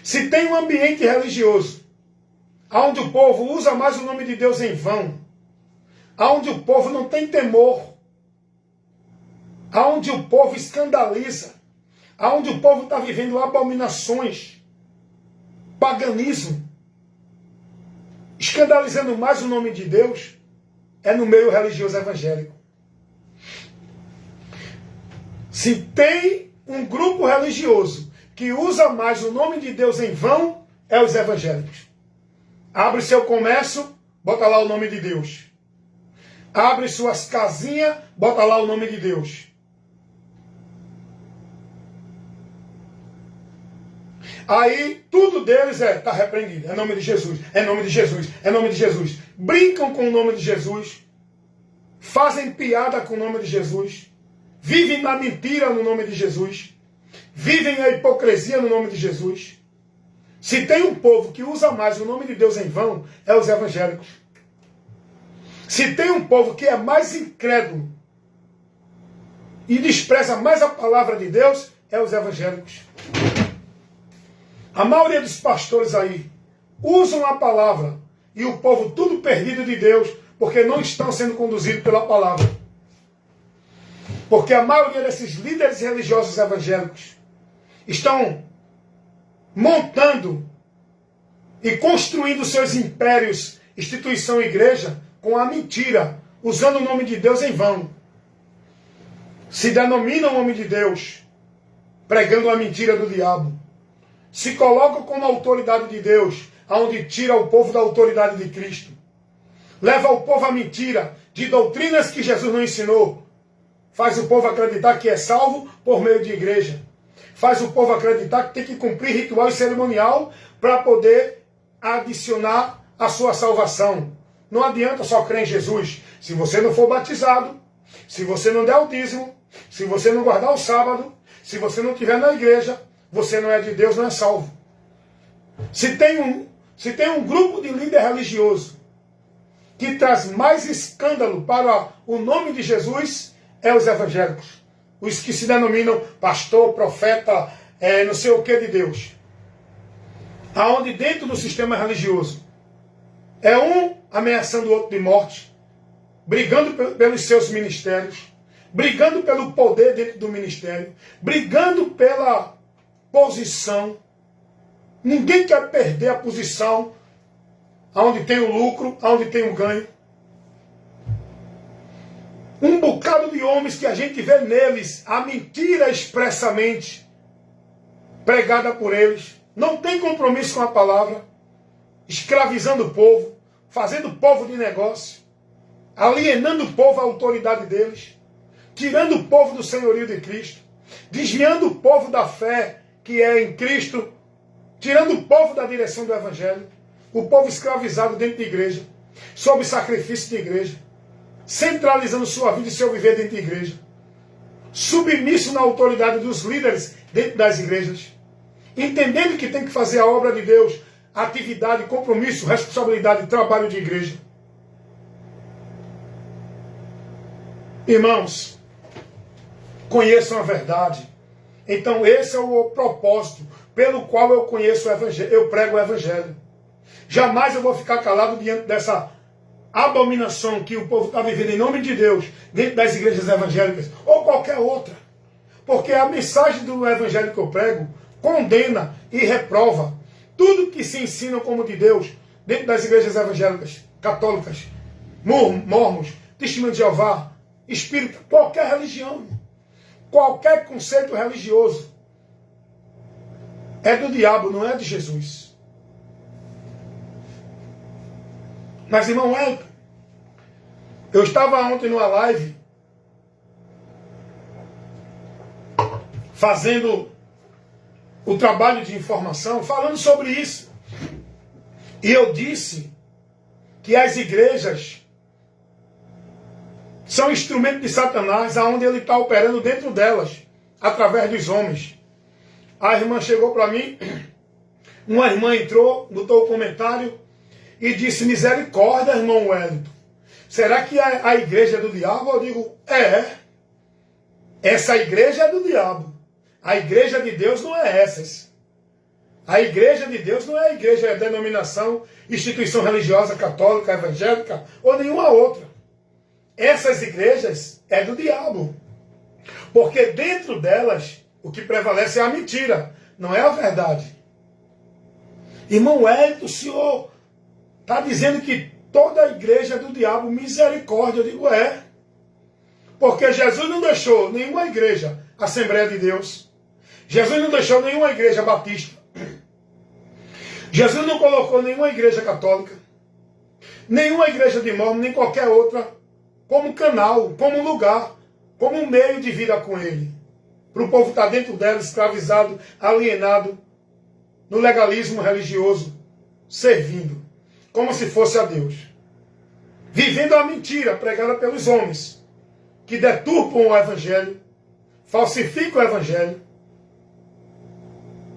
se tem um ambiente religioso onde o povo usa mais o nome de Deus em vão, onde o povo não tem temor, onde o povo escandaliza, onde o povo está vivendo abominações, paganismo, escandalizando mais o nome de Deus, é no meio religioso evangélico. Se tem um grupo religioso que usa mais o nome de Deus em vão, é os evangélicos. Abre seu comércio, bota lá o nome de Deus. Abre suas casinhas, bota lá o nome de Deus. Aí tudo deles está repreendido. É nome de Jesus, é nome de Jesus, é nome de Jesus. Brincam com o nome de Jesus. Fazem piada com o nome de Jesus. Vivem na mentira no nome de Jesus. Vivem a hipocrisia no nome de Jesus. Se tem um povo que usa mais o nome de Deus em vão, é os evangélicos. Se tem um povo que é mais incrédulo e despreza mais a palavra de Deus, é os evangélicos. A maioria dos pastores aí usam a palavra e o povo tudo perdido de Deus, porque não estão sendo conduzidos pela palavra. Porque a maioria desses líderes religiosos evangélicos estão montando e construindo seus impérios, instituição e igreja, com a mentira, usando o nome de Deus em vão. Se denominam homem de Deus, pregando a mentira do diabo. Se colocam como autoridade de Deus, aonde tira o povo da autoridade de Cristo. Leva o povo à mentira de doutrinas que Jesus não ensinou. Faz o povo acreditar que é salvo por meio de igreja. Faz o povo acreditar que tem que cumprir ritual e cerimonial para poder adicionar a sua salvação. Não adianta só crer em Jesus. Se você não for batizado, se você não der o dízimo, se você não guardar o sábado, se você não estiver na igreja, você não é de Deus, não é salvo. Se tem um grupo de líder religioso que traz mais escândalo para o nome de Jesus, é os evangélicos. Os que se denominam pastor, profeta, não sei o que de Deus. Aonde dentro do sistema religioso é um ameaçando o outro de morte, brigando pelos seus ministérios, brigando pelo poder dentro do ministério, brigando pela posição. Ninguém quer perder a posição aonde tem o lucro, aonde tem o ganho. Um bocado de homens que a gente vê neles a mentira expressamente pregada por eles, não tem compromisso com a palavra, escravizando o povo, fazendo o povo de negócio, alienando o povo à autoridade deles, tirando o povo do senhorio de Cristo, desviando o povo da fé que é em Cristo, tirando o povo da direção do Evangelho, o povo escravizado dentro da igreja, sob sacrifício de igreja, centralizando sua vida e seu viver dentro da igreja, submisso na autoridade dos líderes dentro das igrejas, entendendo que tem que fazer a obra de Deus, atividade, compromisso, responsabilidade, trabalho de igreja. Irmãos, conheçam a verdade. Então esse é o propósito pelo qual eu conheço o Evangelho, eu prego o Evangelho. Jamais eu vou ficar calado diante dessa abominação que o povo está vivendo em nome de Deus, dentro das igrejas evangélicas, ou qualquer outra. Porque a mensagem do Evangelho que eu prego condena e reprova tudo que se ensina como de Deus dentro das igrejas evangélicas, católicas, mormons, testemunhos de Jeová, espírita, qualquer religião, qualquer conceito religioso é do diabo, não é de Jesus. Mas, irmão Elton, eu estava ontem numa live fazendo o trabalho de informação, falando sobre isso. E eu disse que as igrejas são instrumentos de Satanás, aonde ele está operando dentro delas, através dos homens. A irmã chegou para mim, uma irmã entrou, botou o comentário e disse: misericórdia, irmão Wellington, será que a igreja é do diabo? Eu digo: essa igreja é do diabo. A igreja de Deus não é essas. A igreja de Deus não é a igreja, é a denominação, instituição religiosa, católica, evangélica ou nenhuma outra. Essas igrejas é do diabo. Porque dentro delas, o que prevalece é a mentira, não é a verdade. Irmão Wellington, o senhor está dizendo que toda a igreja é do diabo, misericórdia. Eu digo: porque Jesus não deixou nenhuma igreja Assembleia de Deus. Jesus não deixou nenhuma igreja batista. Jesus não colocou nenhuma igreja católica, nenhuma igreja de mormon, nem qualquer outra, como canal, como lugar, como meio de vida com ele. Para o povo estar dentro dela, escravizado, alienado, no legalismo religioso, servindo, como se fosse a Deus. Vivendo a mentira pregada pelos homens, que deturpam o Evangelho, falsificam o Evangelho,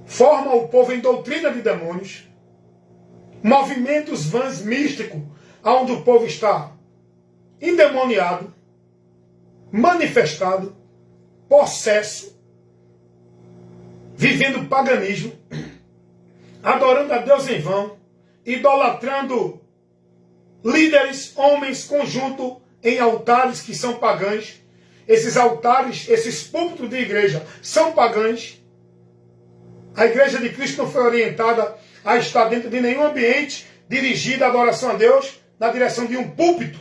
formam o povo em doutrina de demônios, movimentos vãs místicos, onde o povo está endemoniado, manifestado, possesso, vivendo paganismo, adorando a Deus em vão, idolatrando líderes, homens, conjunto em altares que são pagãos, esses altares, esses púlpitos de igreja são pagãos. A igreja de Cristo não foi orientada a estar dentro de nenhum ambiente dirigido à adoração a Deus na direção de um púlpito,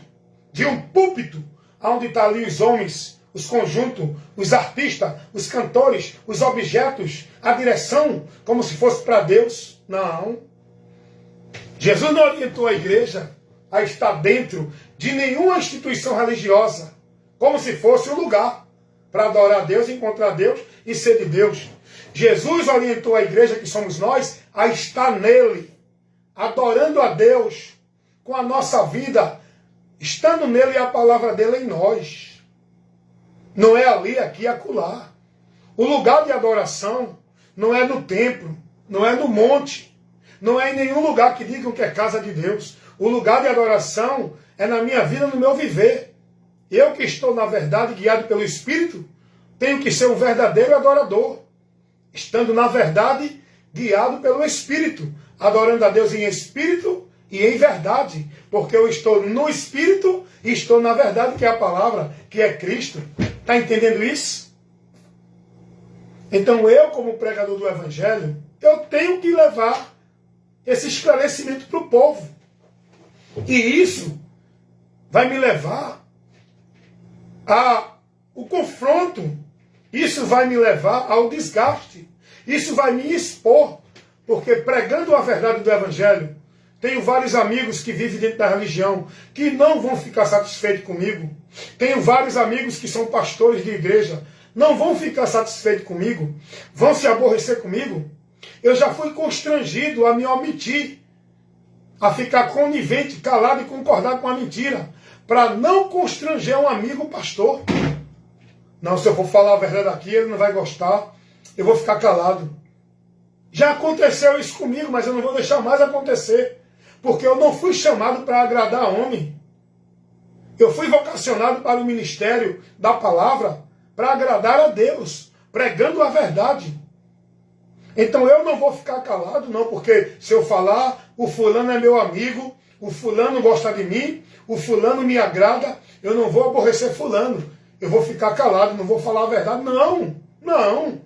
onde estão ali os homens, os conjuntos, os artistas, os cantores, os objetos, a direção, como se fosse para Deus. Não. Jesus não orientou a igreja a estar dentro de nenhuma instituição religiosa, como se fosse um lugar para adorar a Deus, encontrar Deus e ser de Deus. Jesus orientou a igreja, que somos nós, a estar nele, adorando a Deus com a nossa vida, estando nele e a palavra dele em nós. Não é ali, aqui, acolá. O lugar de adoração não é no templo, não é no monte, não é em nenhum lugar que digam que é casa de Deus. O lugar de adoração é na minha vida, no meu viver. Eu que estou, na verdade, guiado pelo Espírito, tenho que ser um verdadeiro adorador. Estando, na verdade, guiado pelo Espírito, adorando a Deus em espírito e em verdade, porque eu estou no Espírito e estou na verdade, que é a palavra, que é Cristo. Está entendendo isso? Então eu, como pregador do Evangelho, eu tenho que levar esse esclarecimento para o povo. E isso vai me levar ao confronto. Isso vai me levar ao desgaste. Isso vai me expor. Porque pregando a verdade do Evangelho, tenho vários amigos que vivem dentro da religião, que não vão ficar satisfeitos comigo. Tenho vários amigos que são pastores de igreja, não vão ficar satisfeitos comigo, vão se aborrecer comigo. Eu já fui constrangido a me omitir, a ficar conivente, calado e concordar com a mentira, para não constranger um amigo pastor. Não, se eu for falar a verdade aqui, ele não vai gostar, eu vou ficar calado. Já aconteceu isso comigo, mas eu não vou deixar mais acontecer, porque eu não fui chamado para agradar homem. Eu fui vocacionado para o ministério da palavra para agradar a Deus, pregando a verdade. Então eu não vou ficar calado, não, porque se eu falar, o fulano é meu amigo, o fulano gosta de mim, o fulano me agrada, eu não vou aborrecer fulano. Eu vou ficar calado, não vou falar a verdade. Não, não.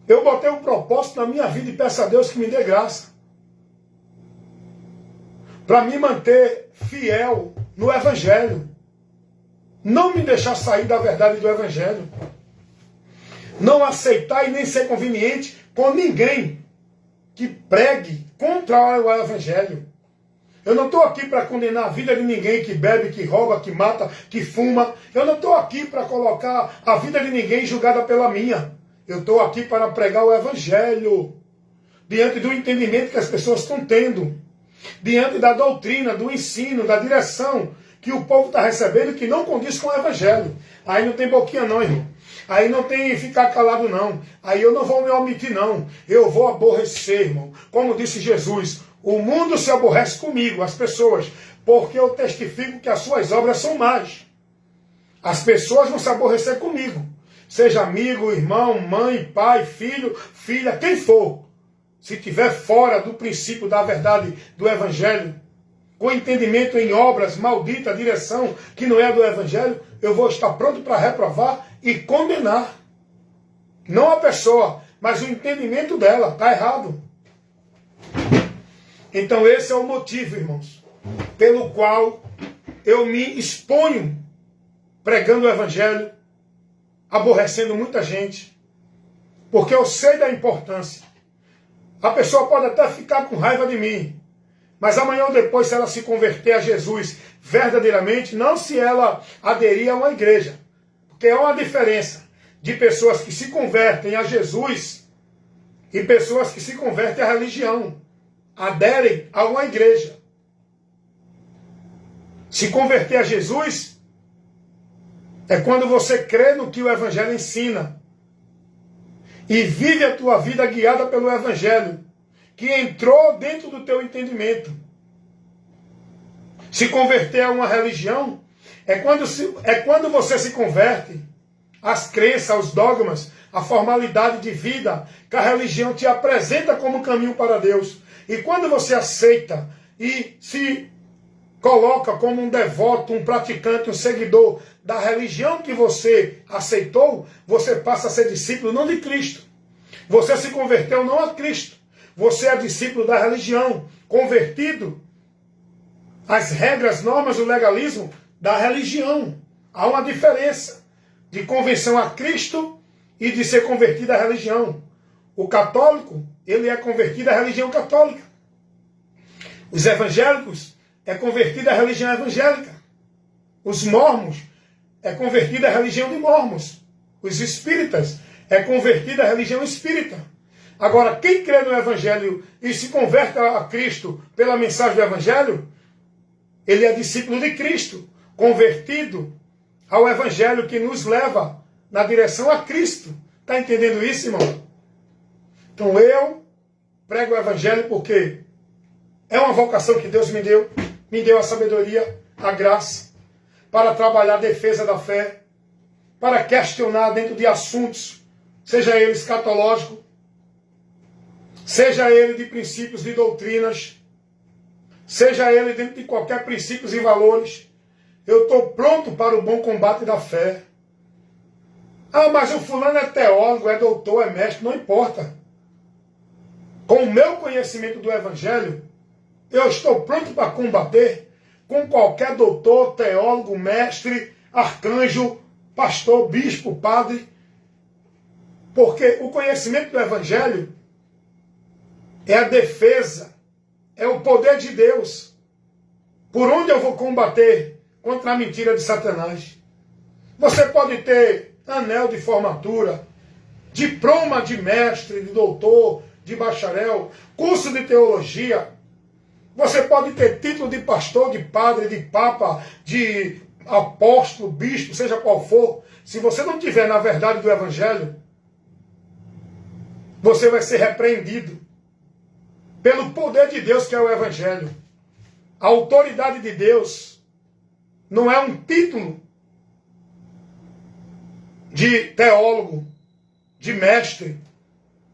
Eu botei um propósito na minha vida e peço a Deus que me dê graça. Para me manter fiel no Evangelho. Não me deixar sair da verdade do Evangelho. Não aceitar e nem ser conveniente com ninguém que pregue contra o Evangelho. Eu não estou aqui para condenar a vida de ninguém que bebe, que rouba, que mata, que fuma. Eu não estou aqui para colocar a vida de ninguém julgada pela minha. Eu estou aqui para pregar o Evangelho. Diante do entendimento que as pessoas estão tendo. Diante da doutrina, do ensino, da direção que o povo está recebendo que não condiz com o Evangelho. Aí não tem boquinha não, irmão. Aí não tem ficar calado não. Aí eu não vou me omitir não. Eu vou aborrecer, irmão. Como disse Jesus, o mundo se aborrece comigo, as pessoas, porque eu testifico que as suas obras são más. As pessoas vão se aborrecer comigo. Seja amigo, irmão, mãe, pai, filho, filha, quem for. Se estiver fora do princípio da verdade do Evangelho, com entendimento em obras, maldita direção que não é do Evangelho, eu vou estar pronto para reprovar e condenar. Não a pessoa, mas o entendimento dela. Está errado. Então esse é o motivo, irmãos, pelo qual eu me exponho pregando o Evangelho, aborrecendo muita gente, porque eu sei da importância. A pessoa pode até ficar com raiva de mim, mas amanhã ou depois, se ela se converter a Jesus verdadeiramente, não se ela aderir a uma igreja, porque é uma diferença de pessoas que se convertem a Jesus e pessoas que se convertem à religião, aderem a uma igreja. Se converter a Jesus é quando você crê no que o Evangelho ensina e vive a tua vida guiada pelo Evangelho, que entrou dentro do teu entendimento. Se converter a uma religião é quando você se converte às crenças, aos dogmas, à formalidade de vida que a religião te apresenta como caminho para Deus. E quando você aceita e se coloca como um devoto, um praticante, um seguidor da religião que você aceitou, você passa a ser discípulo não de Cristo. Você se converteu não a Cristo. Você é discípulo da religião, convertido às regras, normas do legalismo da religião. Há uma diferença de conversão a Cristo e de ser convertido à religião. O católico, ele é convertido à religião católica. Os evangélicos é convertido à religião evangélica. Os mormons é convertido à religião de mormons. Os espíritas é convertido à religião espírita. Agora, quem crê no evangelho e se converte a Cristo pela mensagem do evangelho, ele é discípulo de Cristo, convertido ao evangelho que nos leva na direção a Cristo. Está entendendo isso, irmão? Então eu prego o evangelho porque é uma vocação que Deus me deu a sabedoria, a graça, para trabalhar a defesa da fé, para questionar dentro de assuntos, seja ele escatológico, seja ele de princípios de doutrinas, seja ele dentro de qualquer princípios e valores. Eu estou pronto para o bom combate da fé. Ah, mas o fulano é teólogo, é doutor, é mestre, não importa. Com o meu conhecimento do evangelho, eu estou pronto para combater com qualquer doutor, teólogo, mestre, arcanjo, pastor, bispo, padre. Porque o conhecimento do evangelho é a defesa, é o poder de Deus. Por onde eu vou combater contra a mentira de Satanás? Você pode ter anel de formatura, diploma de mestre, de doutor, de bacharel, curso de teologia. Você pode ter título de pastor, de padre, de papa, de apóstolo, bispo, seja qual for. Se você não tiver na verdade do evangelho, você vai ser repreendido pelo poder de Deus que é o evangelho. A autoridade de Deus não é um título de teólogo, de mestre,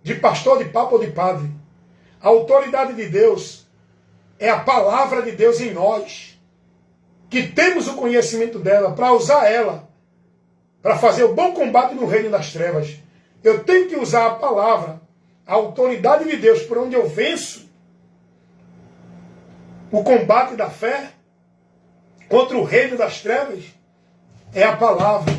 de pastor, de papa ou de padre. A autoridade de Deus é a palavra de Deus em nós, que temos o conhecimento dela, para usar ela, para fazer o bom combate no reino das trevas. Eu tenho que usar a palavra, a autoridade de Deus, por onde eu venço o combate da fé contra o reino das trevas. É a palavra,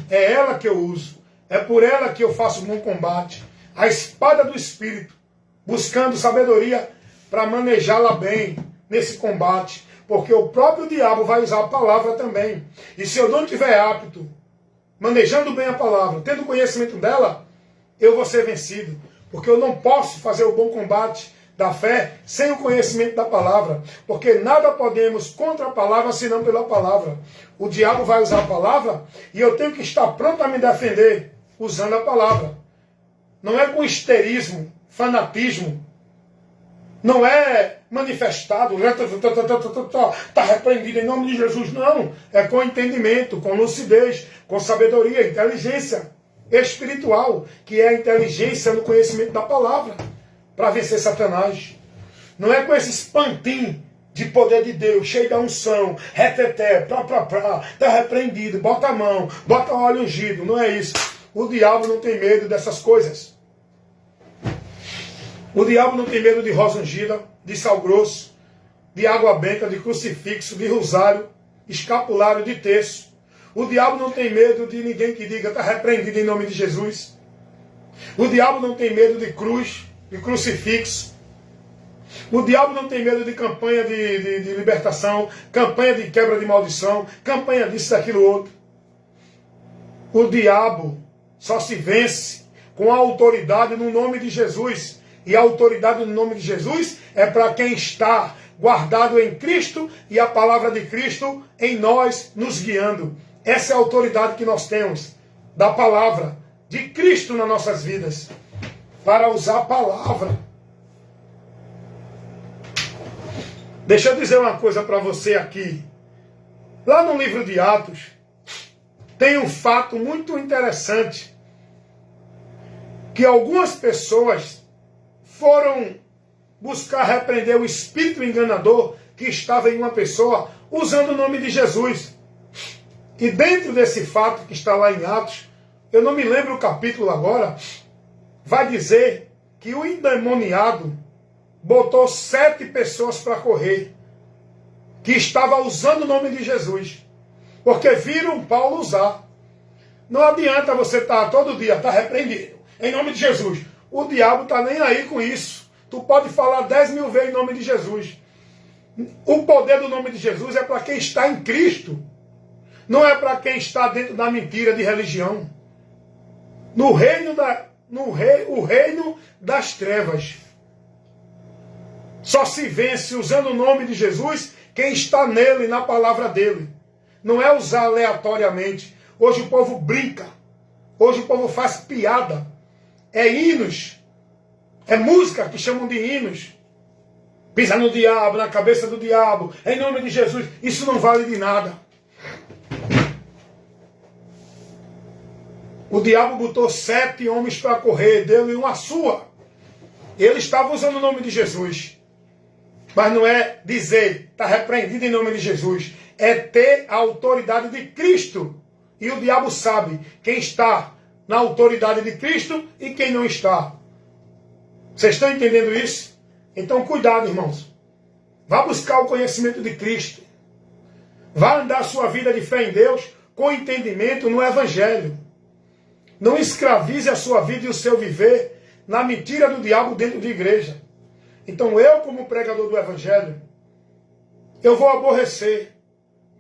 é ela que eu uso, é por ela que eu faço o bom combate. A espada do Espírito, buscando sabedoria para manejá-la bem nesse combate, porque o próprio diabo vai usar a palavra também. E se eu não estiver apto, manejando bem a palavra, tendo conhecimento dela, eu vou ser vencido, porque eu não posso fazer o bom combate da fé sem o conhecimento da palavra, porque nada podemos contra a palavra senão pela palavra. O diabo vai usar a palavra e eu tenho que estar pronto a me defender usando a palavra. Não é com histerismo, fanatismo, não é manifestado, está repreendido em nome de Jesus, não. É com entendimento, com lucidez, com sabedoria, inteligência espiritual, que é a inteligência no conhecimento da palavra, para vencer Satanás. Não é com esse espantim de poder de Deus, cheio da unção, reteté, está repreendido, bota a mão, bota óleo ungido, não é isso. O diabo não tem medo dessas coisas. O diabo não tem medo de rosa ungida, de sal grosso, de água benta, de crucifixo, de rosário, escapulário, de terço. O diabo não tem medo de ninguém que diga está repreendido em nome de Jesus. O diabo não tem medo de cruz, de crucifixo. O diabo não tem medo de campanha de libertação, campanha de quebra de maldição, campanha disso, daquilo, outro. O diabo só se vence com a autoridade no nome de Jesus. E a autoridade no nome de Jesus é para quem está guardado em Cristo e a palavra de Cristo em nós nos guiando. Essa é a autoridade que nós temos da palavra de Cristo nas nossas vidas, para usar a palavra. Deixa eu dizer uma coisa para você aqui. Lá no livro de Atos, tem um fato muito interessante, que algumas pessoas foram buscar repreender o espírito enganador que estava em uma pessoa usando o nome de Jesus. E dentro desse fato que está lá em Atos, eu não me lembro o capítulo agora, vai dizer que o endemoniado botou 7 pessoas para correr, que estava usando o nome de Jesus, porque viram Paulo usar. Não adianta você estar todo dia, está repreendido, em nome de Jesus. O diabo está nem aí com isso. Tu pode falar 10.000 vezes em nome de Jesus. O poder do nome de Jesus é para quem está em Cristo. Não é para quem está dentro da mentira de religião. O reino das trevas só se vence usando o nome de Jesus quem está nele, na palavra dele. Não é usar aleatoriamente. Hoje o povo brinca. Hoje o povo faz piada. É hinos. É música que chamam de hinos. Pisa no diabo, na cabeça do diabo, em nome de Jesus. Isso não vale de nada. O diabo botou 7 homens para correr, deu-lhe uma sua. Ele estava usando o nome de Jesus. Mas não é dizer, está repreendido em nome de Jesus. É ter a autoridade de Cristo. E o diabo sabe quem está na autoridade de Cristo e quem não está. Vocês estão entendendo isso? Então cuidado, irmãos. Vá buscar o conhecimento de Cristo. Vá andar a sua vida de fé em Deus com entendimento no Evangelho. Não escravize a sua vida e o seu viver na mentira do diabo dentro de igreja. Então eu, como pregador do Evangelho, eu vou aborrecer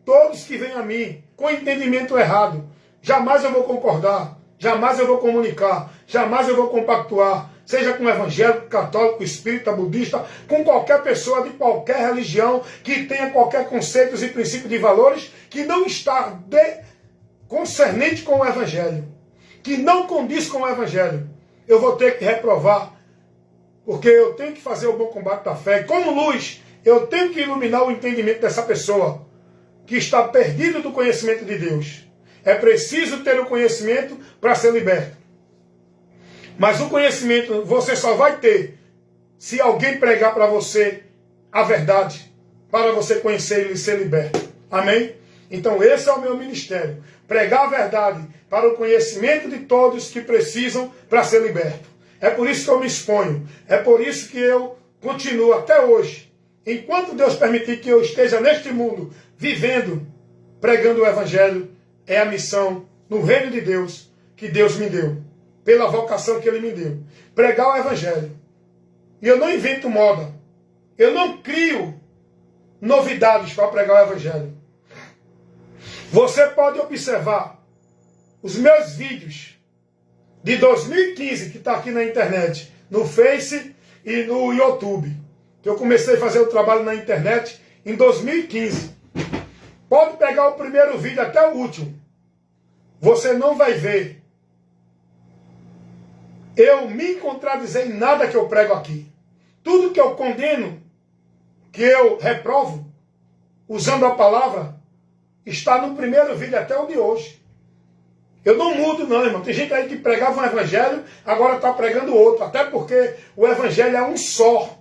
todos que vêm a mim com entendimento errado. Jamais eu vou concordar, jamais eu vou comunicar, jamais eu vou compactuar, seja com evangélico, católico, espírita, budista, com qualquer pessoa de qualquer religião que tenha qualquer conceitos e princípio de valores que não está concernente com o Evangelho, que não condiz com o Evangelho. Eu vou ter que reprovar, porque eu tenho que fazer o bom combate da fé. E como luz, eu tenho que iluminar o entendimento dessa pessoa que está perdido do conhecimento de Deus. É preciso ter o conhecimento para ser liberto. Mas o conhecimento você só vai ter se alguém pregar para você a verdade, para você conhecer ele e ser liberto. Amém? Então esse é o meu ministério. Pregar a verdade para o conhecimento de todos que precisam para ser liberto. É por isso que eu me exponho. É por isso que eu continuo até hoje. Enquanto Deus permitir que eu esteja neste mundo, vivendo, pregando o Evangelho, é a missão no reino de Deus que Deus me deu. Pela vocação que Ele me deu. Pregar o Evangelho. E eu não invento moda. Eu não crio novidades para pregar o Evangelho. Você pode observar os meus vídeos de 2015, que está aqui na internet, no Face e no YouTube. Que eu comecei a fazer o trabalho na internet em 2015. Pode pegar o primeiro vídeo até o último. Você não vai ver eu me contradizer em nada que eu prego aqui. Tudo que eu condeno, que eu reprovo, usando a palavra, está no primeiro vídeo até o de hoje. Eu não mudo não, irmão. Tem gente aí que pregava um evangelho, agora está pregando outro. Até porque o evangelho é um só.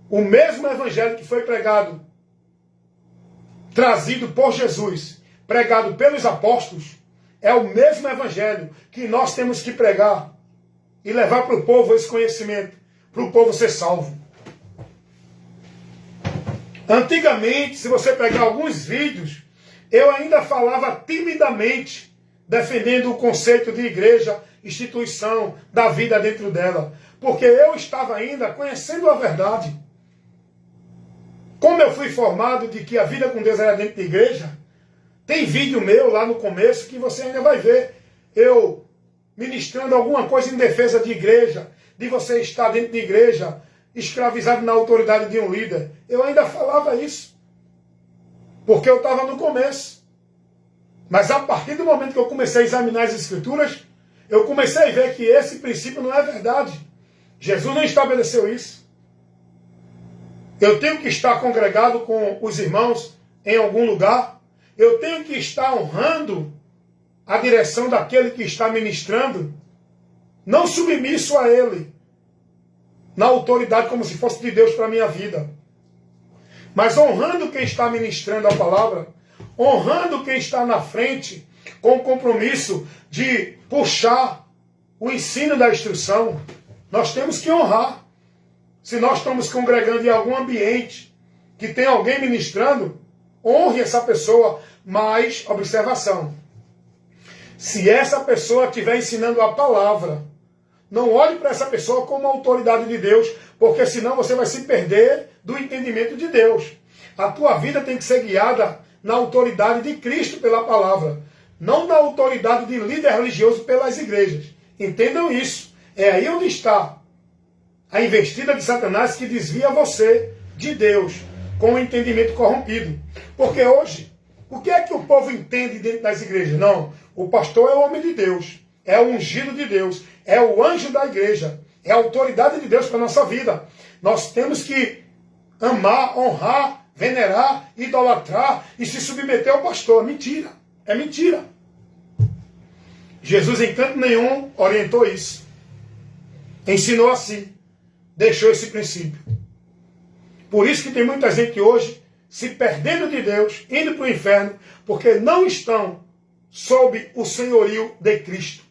O mesmo evangelho que foi pregado, trazido por Jesus, pregado pelos apóstolos, é o mesmo evangelho que nós temos que pregar e levar para o povo esse conhecimento, para o povo ser salvo. Antigamente, se você pegar alguns vídeos, eu ainda falava timidamente, defendendo o conceito de igreja, instituição, da vida dentro dela. Porque eu estava ainda conhecendo a verdade. Como eu fui formado de que a vida com Deus era dentro da igreja, tem vídeo meu lá no começo que você ainda vai ver. Eu ministrando alguma coisa em defesa de igreja, de você estar dentro de igreja, escravizado na autoridade de um líder. Eu ainda falava isso. Porque eu estava no começo. Mas a partir do momento que eu comecei a examinar as Escrituras, eu comecei a ver que esse princípio não é verdade. Jesus não estabeleceu isso. Eu tenho que estar congregado com os irmãos em algum lugar. Eu tenho que estar honrando a direção daquele que está ministrando, não submisso a ele, na autoridade como se fosse de Deus para a minha vida. mas honrando quem está ministrando a palavra, honrando quem está na frente, com o compromisso de puxar o ensino da instrução. Nós temos que honrar. Se nós estamos congregando em algum ambiente que tem alguém ministrando, honre essa pessoa, mas observação. Se essa pessoa estiver ensinando a palavra, não olhe para essa pessoa como autoridade de Deus, porque senão você vai se perder do entendimento de Deus. A tua vida tem que ser guiada na autoridade de Cristo pela palavra, não na autoridade de líder religioso pelas igrejas. Entendam isso. É aí onde está a investida de Satanás que desvia você de Deus, com o entendimento corrompido. Porque hoje, o que é que o povo entende dentro das igrejas? Não, o pastor é o homem de Deus, é o ungido de Deus, é o anjo da igreja, é a autoridade de Deus para a nossa vida. Nós temos que amar, honrar, venerar, idolatrar e se submeter ao pastor. Mentira, é mentira. Jesus em canto nenhum orientou isso. Ensinou assim, deixou esse princípio. Por isso que tem muita gente hoje se perdendo de Deus, indo para o inferno, porque não estão sob o senhorio de Cristo.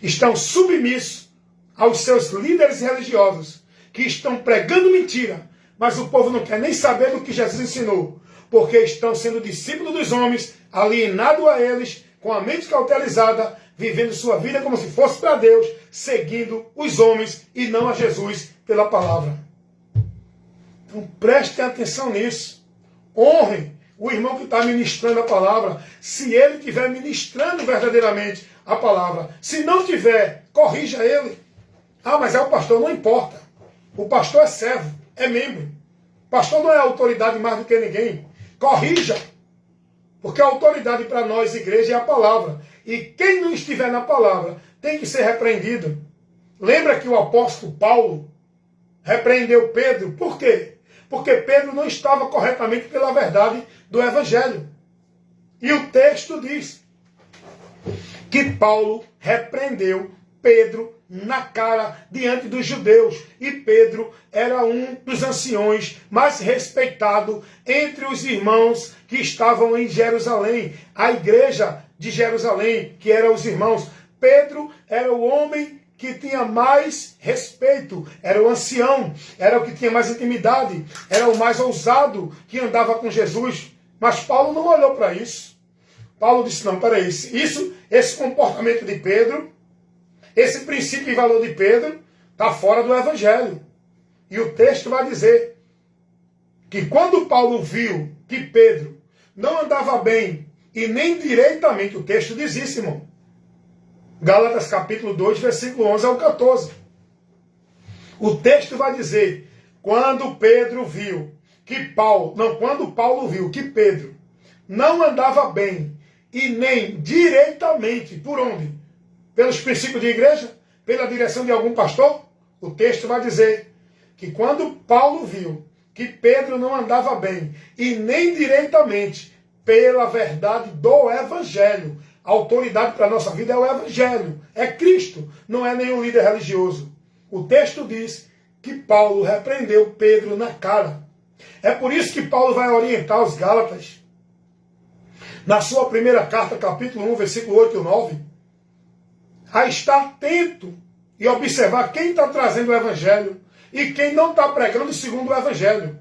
Estão submissos aos seus líderes religiosos, que estão pregando mentira, mas o povo não quer nem saber do que Jesus ensinou, porque estão sendo discípulos dos homens, alienados a eles, com a mente cauterizada, vivendo sua vida como se fosse para Deus, seguindo os homens e não a Jesus pela palavra. Então prestem atenção nisso. Honrem o irmão que está ministrando a palavra, se ele estiver ministrando verdadeiramente a palavra. Se não tiver, corrija ele. Ah, mas é o pastor, não importa. O pastor é servo, é membro. O pastor não é autoridade mais do que ninguém. Corrija. Porque a autoridade para nós, igreja, é a palavra. E quem não estiver na palavra tem que ser repreendido. Lembra que o apóstolo Paulo repreendeu Pedro? Por quê? Porque Pedro não estava corretamente pela verdade do Evangelho. E o texto diz que Paulo repreendeu Pedro na cara diante dos judeus. E Pedro era um dos anciões mais respeitados entre os irmãos que estavam em Jerusalém. A igreja de Jerusalém, que eram os irmãos. Pedro era o homem que tinha mais respeito, era o ancião, era o que tinha mais intimidade, era o mais ousado que andava com Jesus. Mas Paulo não olhou para isso. Paulo disse, não, peraí, esse comportamento de Pedro, esse princípio e valor de Pedro, está fora do Evangelho. E o texto vai dizer que quando Paulo viu que Pedro não andava bem e nem direitamente, o texto diz isso, irmão. Gálatas capítulo 2, versículo 11 ao 14. O texto vai dizer, quando Paulo viu que Pedro não andava bem e nem diretamente, por onde? Pelos princípios de igreja? Pela direção de algum pastor? O texto vai dizer que quando Paulo viu que Pedro não andava bem e nem diretamente pela verdade do Evangelho, a autoridade para a nossa vida é o Evangelho, é Cristo, não é nenhum líder religioso. O texto diz que Paulo repreendeu Pedro na cara. É por isso que Paulo vai orientar os Gálatas, na sua primeira carta, capítulo 1, versículo 8 e 9, a estar atento e observar quem está trazendo o Evangelho e quem não está pregando segundo o Evangelho.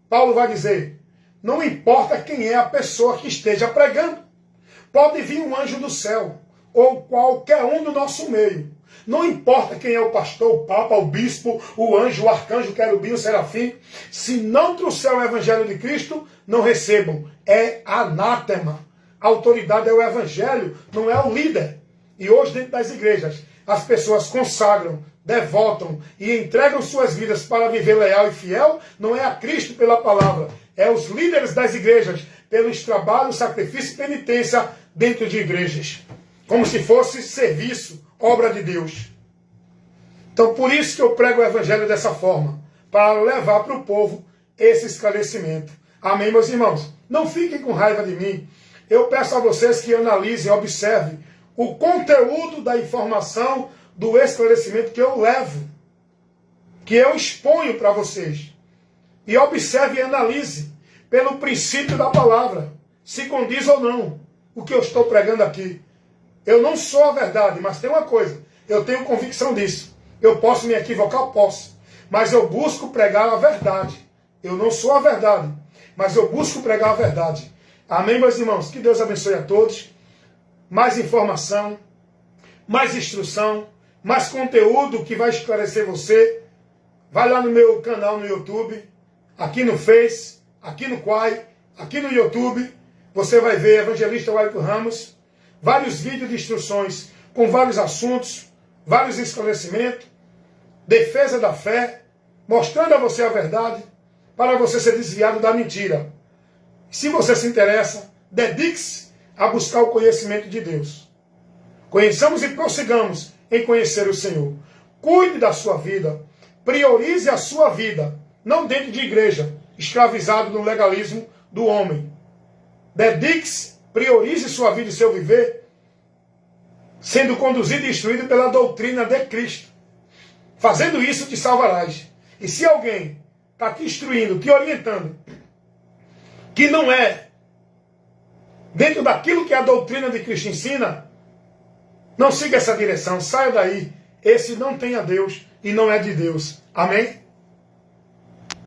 Paulo vai dizer, não importa quem é a pessoa que esteja pregando. Pode vir um anjo do céu, ou qualquer um do nosso meio. Não importa quem é o pastor, o papa, o bispo, o anjo, o arcanjo, o querubim, o serafim. Se não trouxer o Evangelho de Cristo, não recebam. É anátema. A autoridade é o Evangelho, não é o líder. E hoje, dentro das igrejas, as pessoas consagram, devotam e entregam suas vidas para viver leal e fiel, não é a Cristo pela palavra, é os líderes das igrejas, pelos trabalhos, sacrifício e penitência dentro de igrejas. Como se fosse serviço, obra de Deus. Então, por isso que eu prego o Evangelho dessa forma, para levar para o povo esse esclarecimento. Amém, meus irmãos? Não fiquem com raiva de mim. Eu peço a vocês que analisem, observem o conteúdo da informação, do esclarecimento que eu levo, que eu exponho para vocês. e observe e analise pelo princípio da palavra, se condiz ou não o que eu estou pregando aqui. Eu não sou a verdade, mas tem uma coisa, eu tenho convicção disso. Eu posso me equivocar? Posso. Mas eu busco pregar a verdade. Eu não sou a verdade, mas eu busco pregar a verdade. Amém, meus irmãos? Que Deus abençoe a todos. Mais informação, mais instrução, mais conteúdo que vai esclarecer você. Vai lá no meu canal no YouTube, aqui no Face, aqui no Quai, aqui no YouTube. Você vai ver Evangelista Wellington Ramos, vários vídeos de instruções com vários assuntos, vários esclarecimentos, defesa da fé, mostrando a você a verdade, para você ser desviado da mentira. Se você se interessa, dedique-se a buscar o conhecimento de Deus. Conheçamos e prossigamos em conhecer o Senhor. Cuide da sua vida, priorize a sua vida, não dentro de igreja, escravizado no legalismo do homem. Dedique-se, priorize sua vida e seu viver, sendo conduzido e instruído pela doutrina de Cristo. Fazendo isso, te salvarás. E se alguém está te instruindo, te orientando, que não é dentro daquilo que a doutrina de Cristo ensina, não siga essa direção, saia daí. Esse não tem a Deus e não é de Deus. Amém?